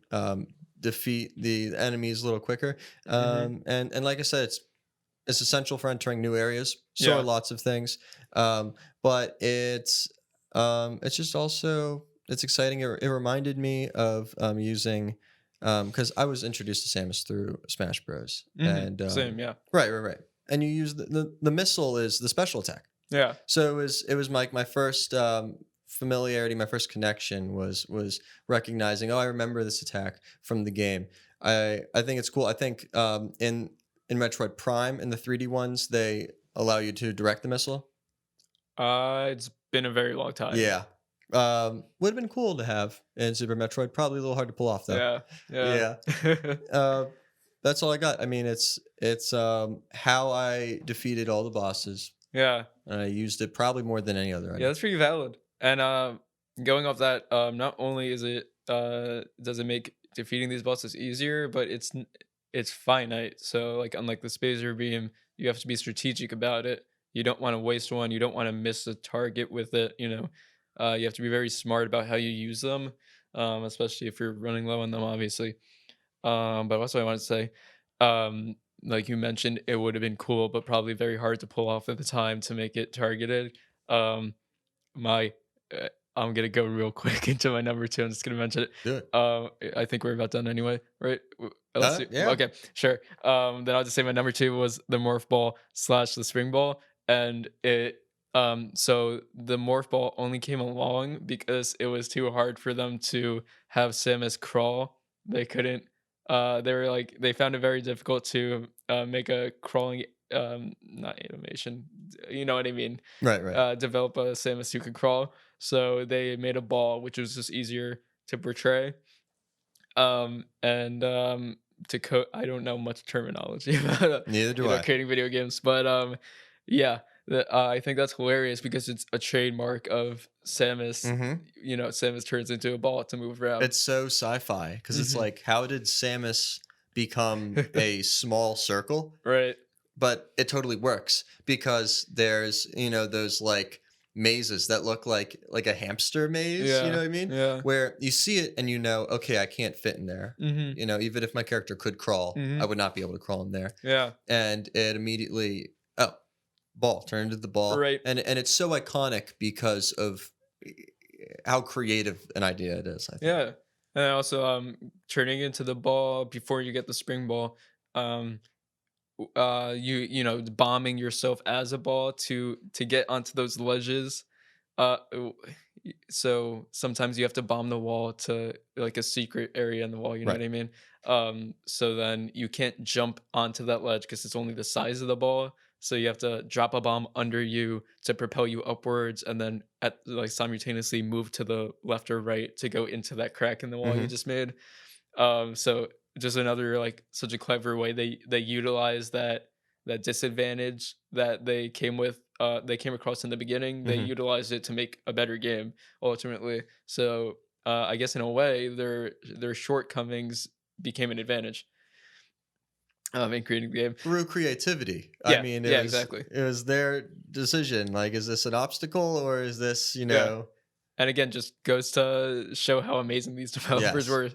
defeat the enemies a little quicker. Hmm. And like I said, it's essential for entering new areas. So are Yeah. lots of things. But it's just also it's exciting. It reminded me of using because I was introduced to Samus through Smash Bros. Hmm. And Same. Yeah. right. And you use the missile is the special attack. Yeah. So it was my first familiarity, my first connection was recognizing, oh, I remember this attack from the game. I think it's cool. I think in Metroid Prime in the 3D ones they allow you to direct the missile. It's been a very long time. Yeah. Would have been cool to have in Super Metroid. Probably a little hard to pull off though. Yeah. Yeah. Yeah. Uh, that's all I got. I mean, it's how I defeated all the bosses. Yeah. And I used it probably more than any other Yeah, item. that's pretty valid. And going off that, not only is it does it make defeating these bosses easier, but it's finite. So like unlike the Spacer Beam, you have to be strategic about it. You don't want to waste one. You don't want to miss a target with it. You have to be very smart about how you use them, especially if you're running low on them, obviously. But also I wanted to say, like you mentioned, it would have been cool, but probably very hard to pull off at the time to make it targeted. Um, my I'm gonna go real quick into my number two. I'm just gonna mention it. Do it. I think we're about done anyway, right? Let's do, Yeah. okay, sure. Then I'll just say my number two was the morph ball slash the spring ball, and so the morph ball only came along because it was too hard for them to have Samus crawl. They couldn't. They were like they found it very difficult to make a crawling not animation. You know what I mean? Right. Develop a Samus who could crawl. So they made a ball, which was just easier to portray. And to code, I don't know much terminology about Neither do I. creating video games, but yeah, I think that's hilarious because it's a trademark of Samus. Hmm. Samus turns into a ball to move around. It's so sci-fi because it's Mhm. like, how did Samus become a small circle? Right. But it totally works because there's those like mazes that look like a hamster maze. You Yeah. know what I mean? Yeah. Where you see it and okay, I can't fit in there. Hmm. Even if my character could crawl, Mhm. I would not be able to crawl in there. Yeah. And it immediately ball turned into the ball. Right. And it's so iconic because of how creative an idea it is, I think. Yeah. And also turning into the ball before you get the spring ball. Bombing yourself as a ball to get onto those ledges. So sometimes you have to bomb the wall to like a secret area in the wall, you know Right. what I mean? So then you can't jump onto that ledge because it's only the size of the ball. So you have to drop a bomb under you to propel you upwards, and then simultaneously move to the left or right to go into that crack in the wall you Mhm. just made. So just another like such a clever way they utilize that disadvantage that they came across in the beginning. They Mhm. utilized it to make a better game ultimately. So I guess in a way their shortcomings became an advantage in creating the game. Through creativity. Yeah, I mean, yeah, exactly. it was their decision. Like, is this an obstacle or is this, Yeah. And again, just goes to show how amazing these developers Yes. were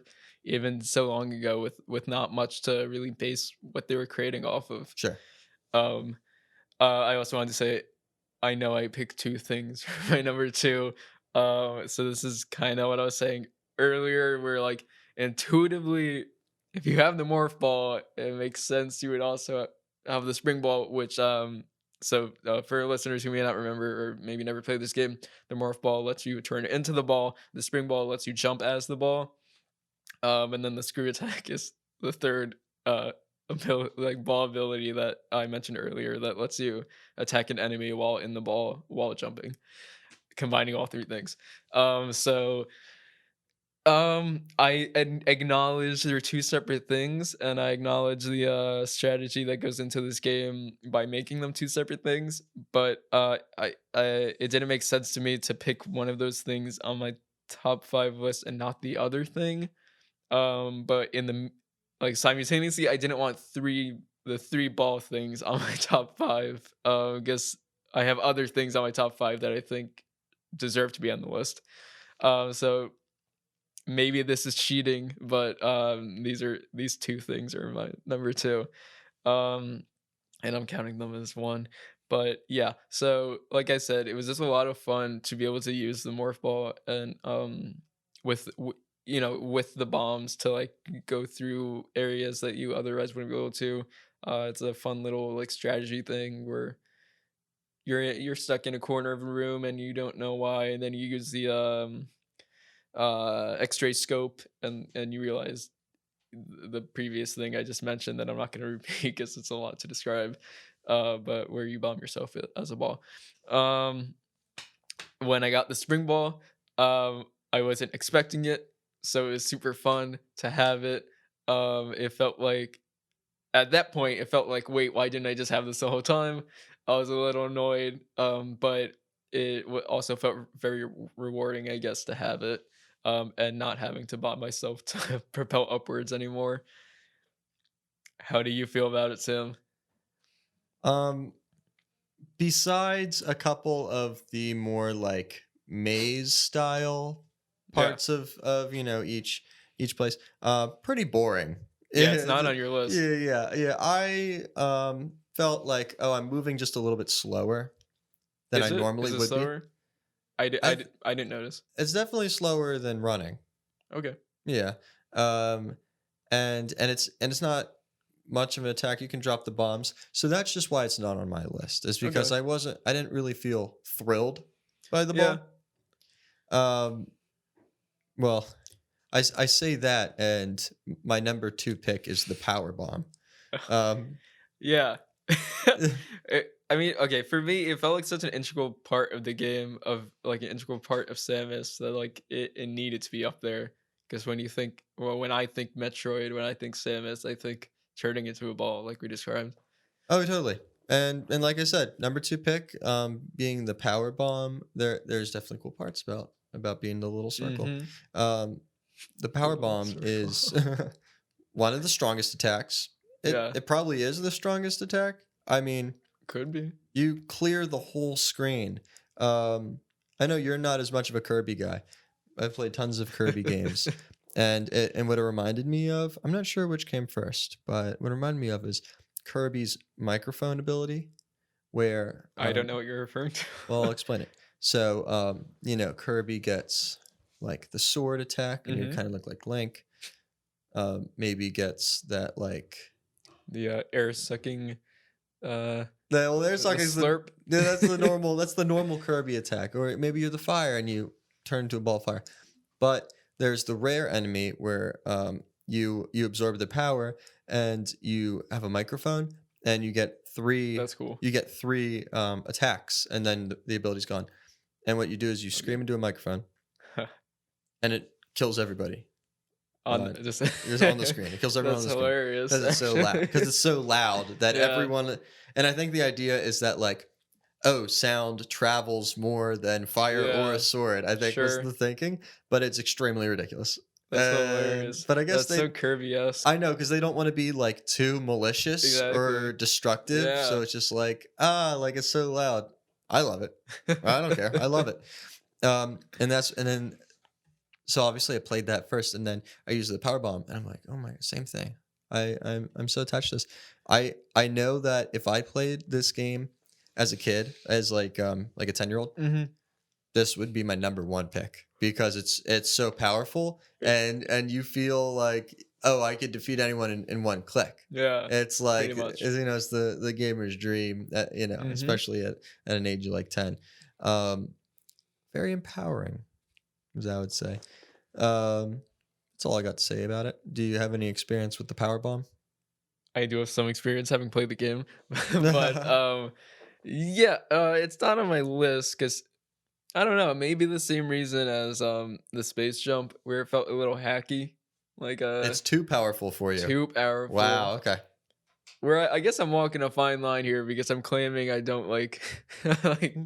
even so long ago with not much to really base what they were creating off of. Sure. Um, I also wanted to say, I know I picked two things for my number two. So this is kind of what I was saying earlier. Where like intuitively, if you have the morph ball, it makes sense you would also have the spring ball. Which for listeners who may not remember or maybe never played this game, the morph ball lets you turn into the ball. The spring ball lets you jump as the ball. And then the screw attack is the third ball ability that I mentioned earlier that lets you attack an enemy while in the ball while jumping, combining all three things. I acknowledge they're two separate things, and I acknowledge the strategy that goes into this game by making them two separate things. But it didn't make sense to me to pick one of those things on my top 5 list and not the other thing. But in the simultaneously, I didn't want the three ball things on my top 5. Because I have other things on my top 5 that I think deserve to be on the list. So maybe this is cheating, but these two things are my number two. Um, and I'm counting them as one. But yeah, so like I said, it was just a lot of fun to be able to use the morph ball and with with the bombs to like go through areas that you otherwise wouldn't be able to. It's a fun little like strategy thing where you're stuck in a corner of a room and you don't know why, and then you use the x-ray scope and you realize the previous thing I just mentioned that I'm not going to repeat because it's a lot to describe. But where you bomb yourself as a ball. When I got the spring ball, I wasn't expecting it, so it was super fun to have it. It felt like at that point it felt like, wait, why didn't I just have this the whole time? I was a little annoyed, but it also felt very rewarding, I guess, to have it. And not having to bomb myself to propel upwards anymore. How do you feel about it, Sam? Um, Besides a couple of the more like maze style Yeah. parts of each place, pretty boring. Yeah, it's not on your list. Yeah. I felt like, oh, I'm moving just a little bit slower than I normally Is it would slower? be. I didn't notice. It's definitely slower than running. Okay. Yeah. Um, and it's not much of an attack. You can drop the bombs, so that's just why it's not on my list. Is because Okay. I didn't really feel thrilled by the Yeah. ball. Well, I say that, and my number two pick is the power bomb. Yeah. I mean, okay, for me, it felt like such an integral part of the game, of like an integral part of Samus, that like it needed to be up there. Because when I think Metroid, when I think Samus, I think turning into a ball, like we described. Oh, totally. And like I said, number two pick, being the power bomb. There's definitely cool parts about being the little circle. Mm-hmm. The power Little bomb is circle. one of the strongest attacks. Yeah, It probably is the strongest attack. I mean, could be. you clear the whole screen. I know you're not as much of a Kirby guy. I've played tons of Kirby games, and what it reminded me of, I'm not sure which came first, but what it reminded me of is Kirby's microphone ability, where I don't know what you're referring to. well, I'll explain it. So, Kirby gets like the sword attack, and you Mhm. kind of look like Link. Maybe gets that like The air sucking. there's The like slurp. yeah, that's the normal Kirby attack, or maybe you're the fire and you turn into a ball of fire. But there's the rare enemy where you absorb the power and you have a microphone and you get three That's cool. attacks, and then the ability's gone. And what you do is you scream into a microphone and it kills everybody. Just It's on the screen. It kills everyone on That's the screen. hilarious. Because it's so loud. Because it's so loud that Yeah. everyone. And I think the idea is that like, oh, sound travels more than fire or Yeah, a sword. I think was sure. the thinking, but it's extremely ridiculous. That's hilarious. But I guess That's so Kirby-esque. I know, because they don't want to be like too malicious or Exactly. destructive. So Yeah. it's just like, like it's so loud. I love it. I don't care. I love it. So obviously I played that first, and then I used the power bomb, and I'm like, oh my, same thing. I'm so attached to this. I know that if I played this game as a kid, as like a 10-year-old, Mm-hmm. this would be my number one pick, because it's so powerful, and you feel like, oh, I could defeat anyone in one click. Yeah. It's like, pretty much. it's the gamer's dream, Mhm. especially at an age of like 10. Very empowering, as I would say. That's all I got to say about it. Do you have any experience with the power bomb? I do have some experience having played the game, but yeah, it's not on my list because I don't know. Maybe the same reason as the space jump, where it felt a little hacky, like It's too powerful for you. too powerful. Wow. Okay. Where I guess I'm walking a fine line here because I'm claiming I don't like like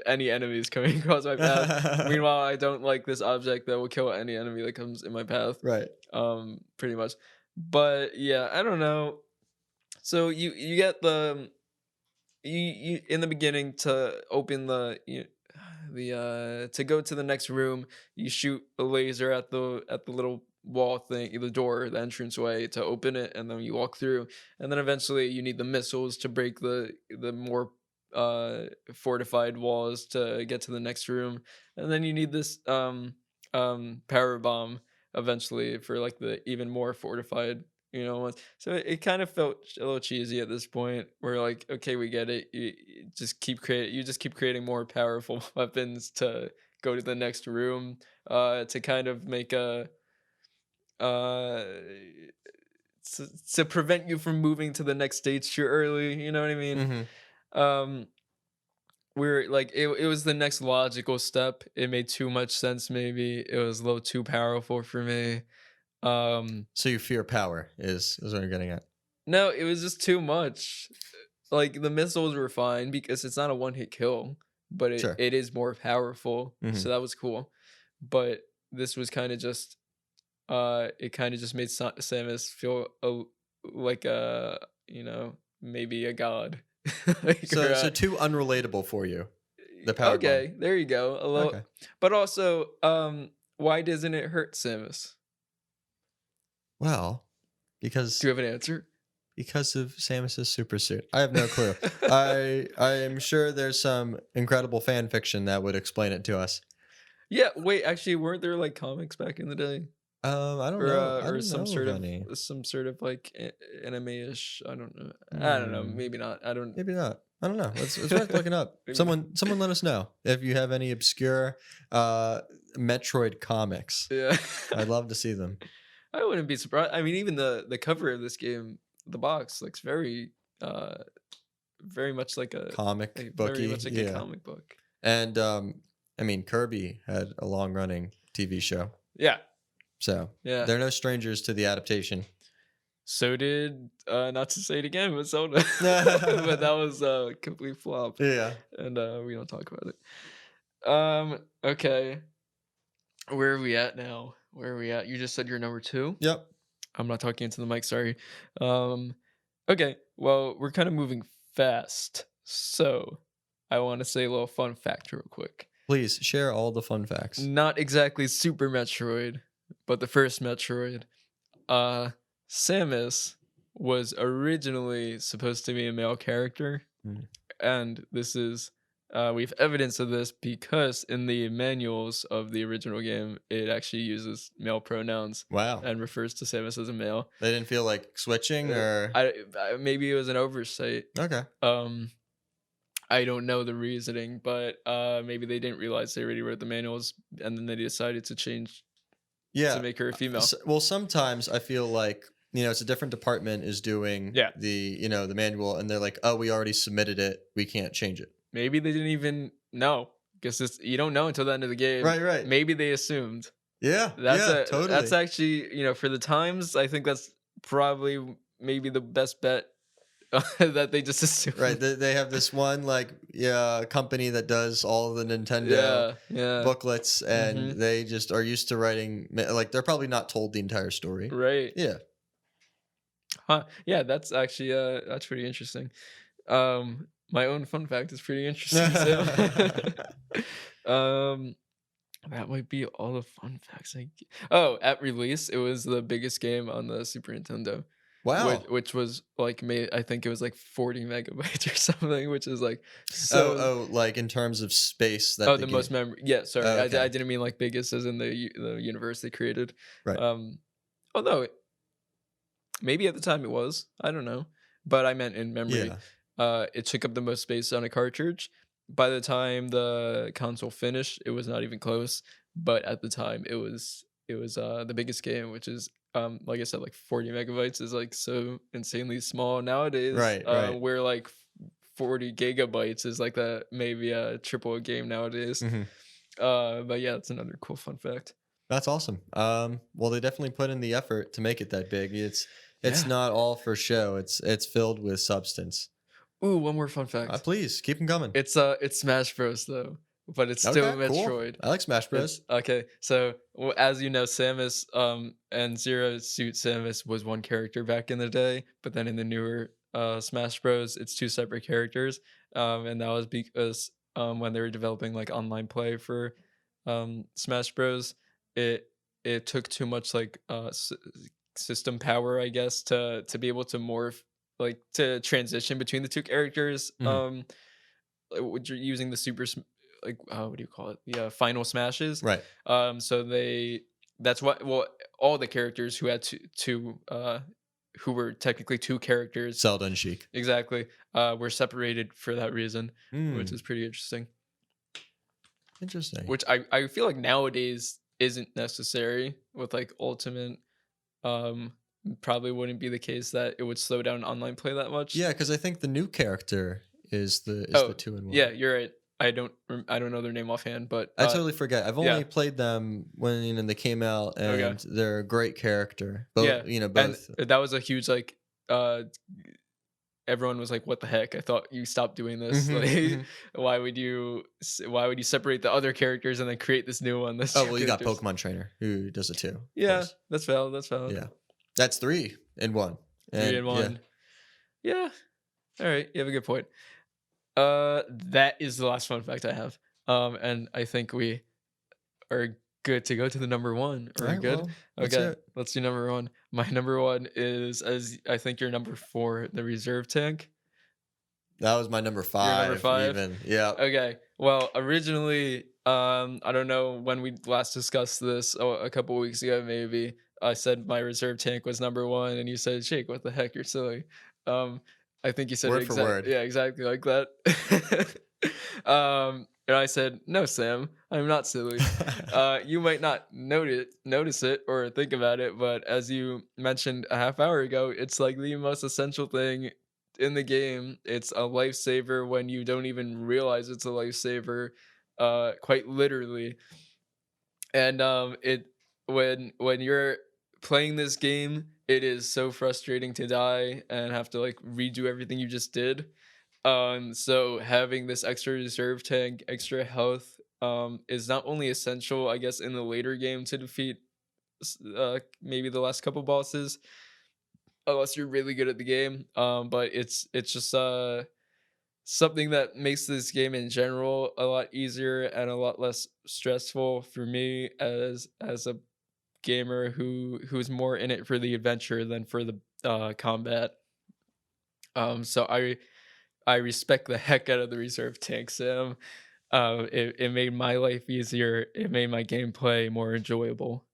any enemies coming across my path. Meanwhile, I don't like this object that will kill any enemy that comes in my path. Right. Pretty much. But yeah, I don't know. So you get the you in the beginning to open to go to the next room, you shoot a laser at the little wall thing, the door, the entrance way to open it, and then you walk through, and then eventually you need the missiles to break the more fortified walls to get to the next room, and then you need this power bomb eventually for like the even more fortified ones. So it kind of felt a little cheesy at this point. We're like, okay, we get it. You just keep creating more powerful weapons to go to the next room, to kind of make a uh to prevent you from moving to the next stage too early. You know what I mean? Hmm. Um, we're like it was the next logical step. It made too much sense. Maybe it was a little too powerful for me. So you fear power is what you're getting at. No, it was just too much. Like the missiles were fine because it's not a one hit kill, but Sure. it is more powerful. Mhm. So that was cool. But this was kind of just it kind of just made Samus feel like maybe a god. Like, So or, so too unrelatable for you. The power bomb. okay, there you go. A little, Okay. but also, why doesn't it hurt Samus? Well, because Do you have an answer? because of Samus's super suit. I have no clue. I am sure there's some incredible fan fiction that would explain it to us. Yeah, wait, actually, weren't there like comics back in the day? I don't Or know. I or don't some know sort of of any. like anime-ish. I don't know. I don't know. Hmm, Maybe not. I don't. maybe not. I don't know. It's worth looking up. Maybe Someone let us know if you have any obscure Metroid comics. Yeah. I'd love to see them. I wouldn't be surprised. I mean, even the cover of this game, the box looks very much like a Comic very booky. much like Yeah. a comic book. And I mean Kirby had a long running TV show. Yeah. So Yeah. they're no strangers to the adaptation. So did not to say it again, but Zelda. But that was a complete flop. Yeah. And we don't talk about it. Okay. Where are we at now? Where are we at? You just said you're number 2? Yep. I'm not talking into the mic, sorry. Okay, well, we're kind of moving fast. So I want to say a little fun fact real quick. Please share all the fun facts. Not exactly Super Metroid, but the first Metroid. Samus was originally supposed to be a male character. Mm. And this is we have evidence of this because in the manuals of the original game, it actually uses male pronouns Wow. and refers to Samus as a male. They didn't feel like switching or Maybe it was an oversight. okay. I don't know the reasoning, but maybe they didn't realize they already wrote the manuals and then they decided to change Yeah. to make her a female. Well, sometimes I feel like it's a different department is doing Yeah. the the manual, and they're like, oh, we already submitted it, we can't change it. Maybe they didn't even know. Because you don't know until the end of the game. Right. Maybe they assumed. Yeah. Totally. That's actually, for the times, I think that's probably maybe the best bet that they just assumed. Right. They have this one company that does all of the Nintendo Yeah. booklets, and Mhm. they just are used to writing like they're probably not told the entire story. Right. Yeah. Huh. Yeah, that's actually that's pretty interesting. My own fun fact is pretty interesting too. That might be all the fun facts at release, it was the biggest game on the Super Nintendo. Wow. Which was like I think it was like 40 megabytes or something, which is like so. Like in terms of space that The most memory. Yeah, sorry, Oh, okay. I didn't mean like biggest as in the universe they created. Right. Although maybe at the time it was, I don't know, but I meant in memory. Yeah. It took up the most space on a cartridge. By the time the console finished, it was not even close. But at the time, it was the biggest game, which is like I said, like 40 megabytes is like so insanely small nowadays. Right. Where like 40 gigabytes is like maybe a triple a game nowadays. Mhm. But yeah, that's another cool fun fact. That's awesome. Well, they definitely put in the effort to make it that big. It's Yeah. not all for show. It's filled with substance. Ooh, one more fun fact. Please keep them coming. It's Smash Bros though, but it's still Okay, cool. Metroid. I like Smash Bros. Okay, so as you know, Samus and Zero Suit Samus was one character back in the day, but then in the newer Smash Bros, it's two separate characters, and that was because when they were developing like online play for Smash Bros. It it took too much like system power, I guess, to be able to morph like to transition between the two characters. Mhm. When you're using the like what do you call it? The final smashes. Right. So that's what well all the characters who had who were technically two characters Zelda and Sheik. exactly were separated for that reason, which Mm, is pretty interesting. interesting. Which I feel like nowadays isn't necessary with like Ultimate. Um, Probably wouldn't be the case that it would slow down online play that much. Yeah, because I think the new character is Oh, the 2-in-1. yeah, you're right. I don't know their name offhand, but I totally forget. I've yeah. only played them when they came out, Okay. and they're a great character. Both, yeah, you know, both. and that was a huge like everyone was like, "What the heck? I thought you stopped doing this. Mhm, Like, mhm. why would you separate the other characters and then create this new one?" That's Oh two well, you got characters. Pokemon Trainer who does it too. Of Yeah, course. that's valid. That's valid. Yeah, that's 3-in-1. Three And and yeah, one. Yeah. All right. You have a good point. That is the last fun fact I have. And I think we are good to go to the number one. Are all we right, good? well, let's hear Okay. it. Let's do number one. My number one is as I think you're number four, the reserve tank. That was my number You're 5. number five. Even yeah. Okay. Well, originally, I don't know when we last discussed this, a couple weeks ago, maybe. I said my reserve tank was number one, and you said, "Shake, what the heck? You're silly." Um, I think you said Word for word. yeah, exactly like that. And I said, "No, Sam, I'm not silly." You might not notice it or think about it, but as you mentioned a half hour ago, it's like the most essential thing in the game. It's a lifesaver when you don't even realize it's a lifesaver, quite literally. And it when you're playing this game, it is so frustrating to die and have to like redo everything you just did. So having this extra reserve tank, extra health, is not only essential, I guess, in the later game to defeat maybe the last couple bosses, unless you're really good at the game. But it's just something that makes this game in general a lot easier and a lot less stressful for me as a gamer who's more in it for the adventure than for the combat. So I respect the heck out of the reserve tank, Sam. It made my life easier. It made my gameplay more enjoyable.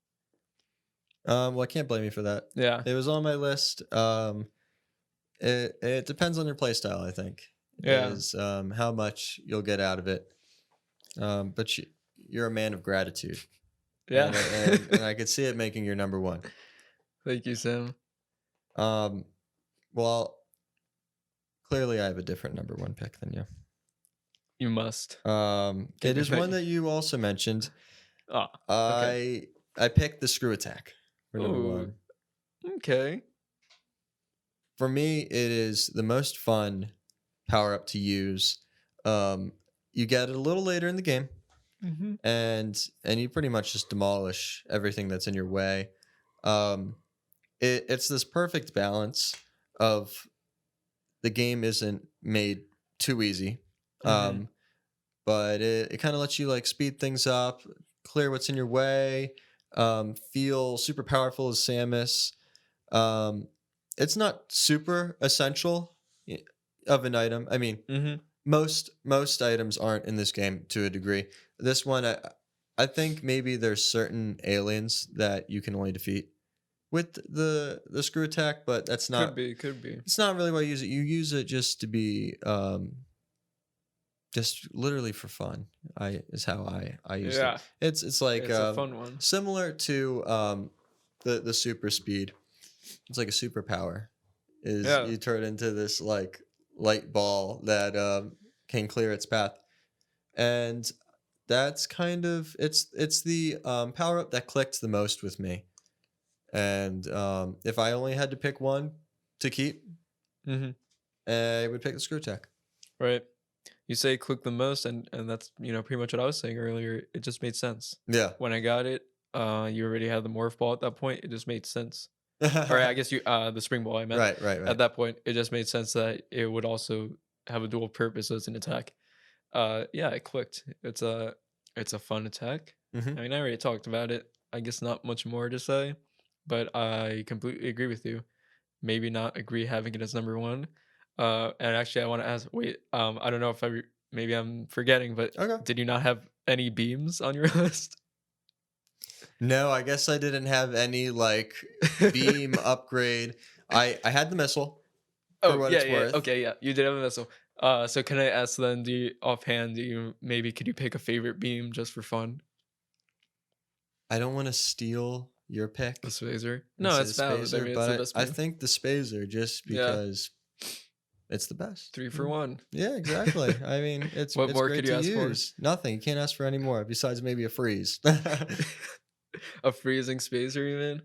Well, I can't blame you for that. Yeah, It was on my list. It depends on your playstyle, I think. yeah, Is how much you'll get out of it. But you're a man of gratitude. yeah. And I could see it making your number one. Thank you, Sam. Well, clearly I have a different number one pick than you. You must. It is one that you also mentioned. Oh, okay. I picked the screw attack for number Ooh. one. Okay. For me, it is the most fun power up to use. You get it a little later in the game, Mm-hmm. and you pretty much just demolish everything that's in your way. It's this perfect balance of the game isn't made too easy, Mhm. but it kind of lets you like speed things up, clear what's in your way, feel super powerful as Samus. It's not super essential of an item. I mean, Mm-hmm. most items aren't in this game to a degree. This one, I think maybe there's certain aliens that you can only defeat with the screw attack, but that's not. Could be. It's not really why you use it. You use it just to be just literally for fun. Is how I use Yeah, it. It's like it's a fun one. similar to the super speed. It's like a superpower. Is Yeah. you turn into this like light ball that can clear its path, and that's kind of it's the power up that clicked the most with me. And if I only had to pick one to keep, Mm-hmm. I would pick the screw attack. Right. You say click the most, and that's pretty much what I was saying earlier. It just made sense Yeah. when I got it. You already had the morph ball at that point. It just made sense. Or I guess you the spring ball I meant. Right. At that point, it just made sense that it would also have a dual purpose as an attack. Yeah, it clicked. It's a fun attack. Hmm. I mean, I already talked about it. I guess not much more to say, but I completely agree with you. Maybe not agree having it as number one. And actually, I want to ask. Wait, I don't know if maybe I'm forgetting, but Okay. did you not have any beams on your list? No, I guess I didn't have any like beam upgrade. I had the missile for Oh what yeah, it's yeah. worth. Okay, yeah. You did have a missile. So can I ask then? Offhand? Could you pick a favorite beam just for fun? I don't want to steal your pick The Spazer. and No, say it's the valid. I Spazer, mean, it's the but best I beam. think the Spazer just Yeah, because it's the best. 3 for 1. Yeah, exactly. I mean, What it's more great could you to ask for? use. Nothing. You can't ask for any more besides maybe a freeze. A freezing Spazer, you mean?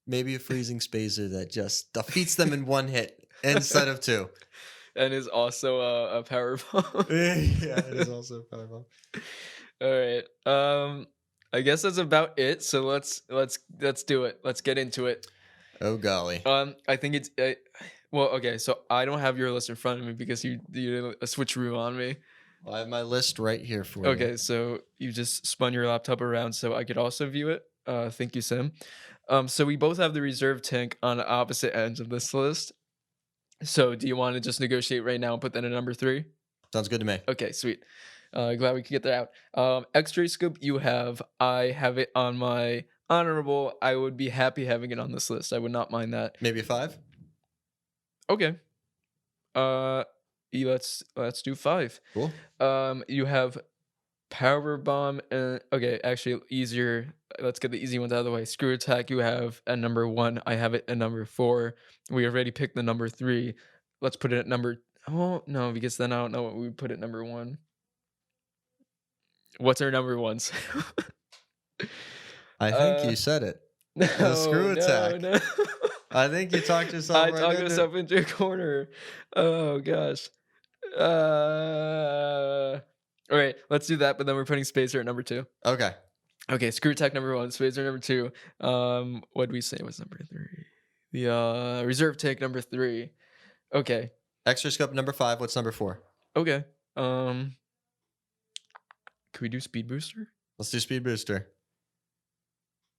Maybe a freezing Spazer that just defeats them in one hit instead of two. And is also a power bomb. Yeah, it is also a powerbomb. All right. I guess that's about it. So let's do it. Let's get into it. Oh golly. I think it's well, okay. So I don't have your list in front of me because you did a switcheroo on me. Well, I have my list right here for you. Okay, so you just spun your laptop around so I could also view it. Thank you, Sim. So we both have the reserve tank on opposite ends of this list. So do you want to just negotiate right now and put that in number 3? Sounds good to me. Okay, sweet. Glad we could get that out. X-ray scope you have. I have it on my honorable. I would be happy having it on this list. I would not mind that. Maybe a 5? Okay. Let's do 5. Cool. You have power bomb and okay, actually easier. Let's get the easy ones out of the way. Screw attack you have at number 1. I have it at number 4. We already picked the number 3. Let's put it at number. Oh no, because then I don't know what we put at number 1. What's our number 1s? I think you said it. No, screw attack. No. I think you talked yourself I right talked into myself into a corner. Oh gosh. All right, let's do that. But then we're putting Spacer at number 2. Okay. Okay, screw attack number 1, Spacer number 2. What did we say was number 3? The reserve tank number 3. Okay. X-ray scope number 5. What's number 4? Okay. Can we do speed booster? Let's do speed booster.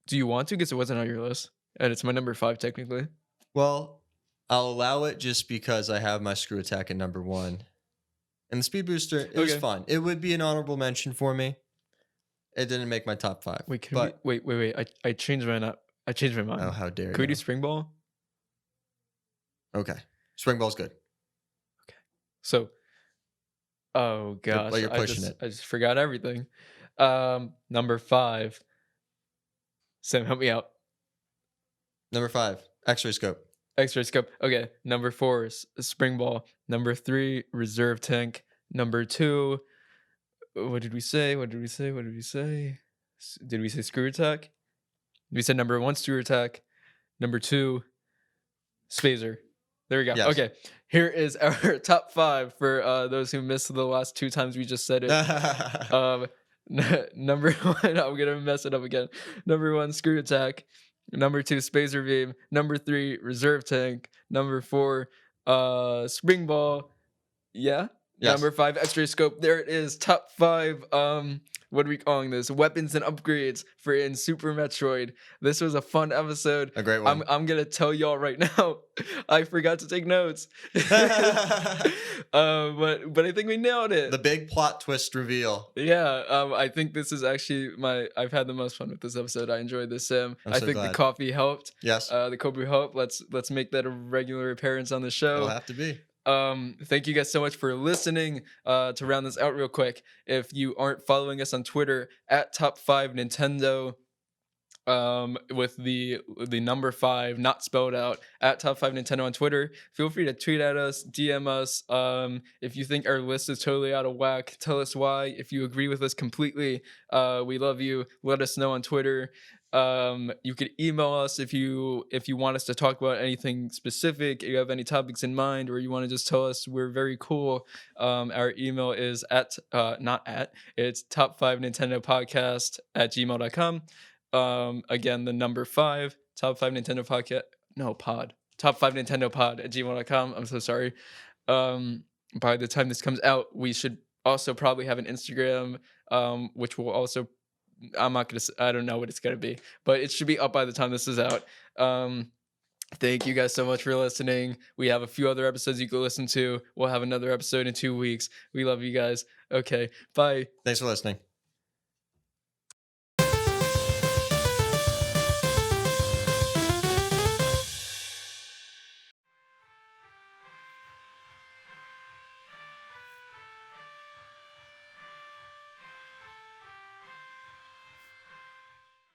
Do you want to? Because it wasn't on your list, and it's my number 5 technically. Well, I'll allow it just because I have my screw attack at number 1. And the speed booster, it was Okay. fun. It would be an honorable mention for me. It didn't make my top 5. Wait, can but we, wait. I changed my I changed my mind. oh, how dare Can we you? do spring ball? Okay. Spring ball's good. So, oh gosh, But you're pushing I just forgot everything. Number 5. Sam, help me out. Number 5, X-ray scope. X-ray scope. Okay. Number 4 is spring ball. Number 3, reserve tank. Number 2, what did we say? Did we say screw attack? We said number 1, screw attack. Number 2, Spazer. There we go. Yes. Okay. Here is our top 5 for those who missed the last 2 times we just said it. Number 1, I'm gonna mess it up again. Number 1, screw attack. Number 2, Spazer beam. Number 3, reserve tank. Number 4, spring ball. Yeah. Yes. Number 5, X-ray scope. There it is. Top 5. What are we calling this? Weapons and upgrades for in Super Metroid. This was a fun episode. A great one. I'm gonna tell y'all right now. I forgot to take notes. But I think we nailed it. The big plot twist reveal. Yeah, I think this is actually I've had the most fun with this episode. I enjoyed this, Sam. I'm I so think the glad. coffee helped. Yes. The Kobu helped. Let's make that a regular appearance on the show. It'll have to be. Thank you guys so much for listening. To round this out real quick, if you aren't following us on Twitter at Top5Nintendo, with the number 5 not spelled out at Top5Nintendo on Twitter, feel free to tweet at us, DM us. If you think our list is totally out of whack, tell us why. If you agree with us completely, we love you. Let us know on Twitter. You could email us if you want us to talk about anything specific, if you have any topics in mind, or you want to just tell us we're very cool. Our email is it's top5nintendopodcast@gmail.com. Again, the number 5, top5 Nintendo podcast. No, pod. Top5 Nintendo pod at gmail.com. I'm so sorry. by the time this comes out, we should also probably have an Instagram, which will also, I'm not gonna, I don't know what it's gonna be, but it should be up by the time this is out. Thank you guys so much for listening. We have a few other episodes you can listen to. We'll have another episode in 2 weeks. We love you guys. Okay, bye. Thanks for listening.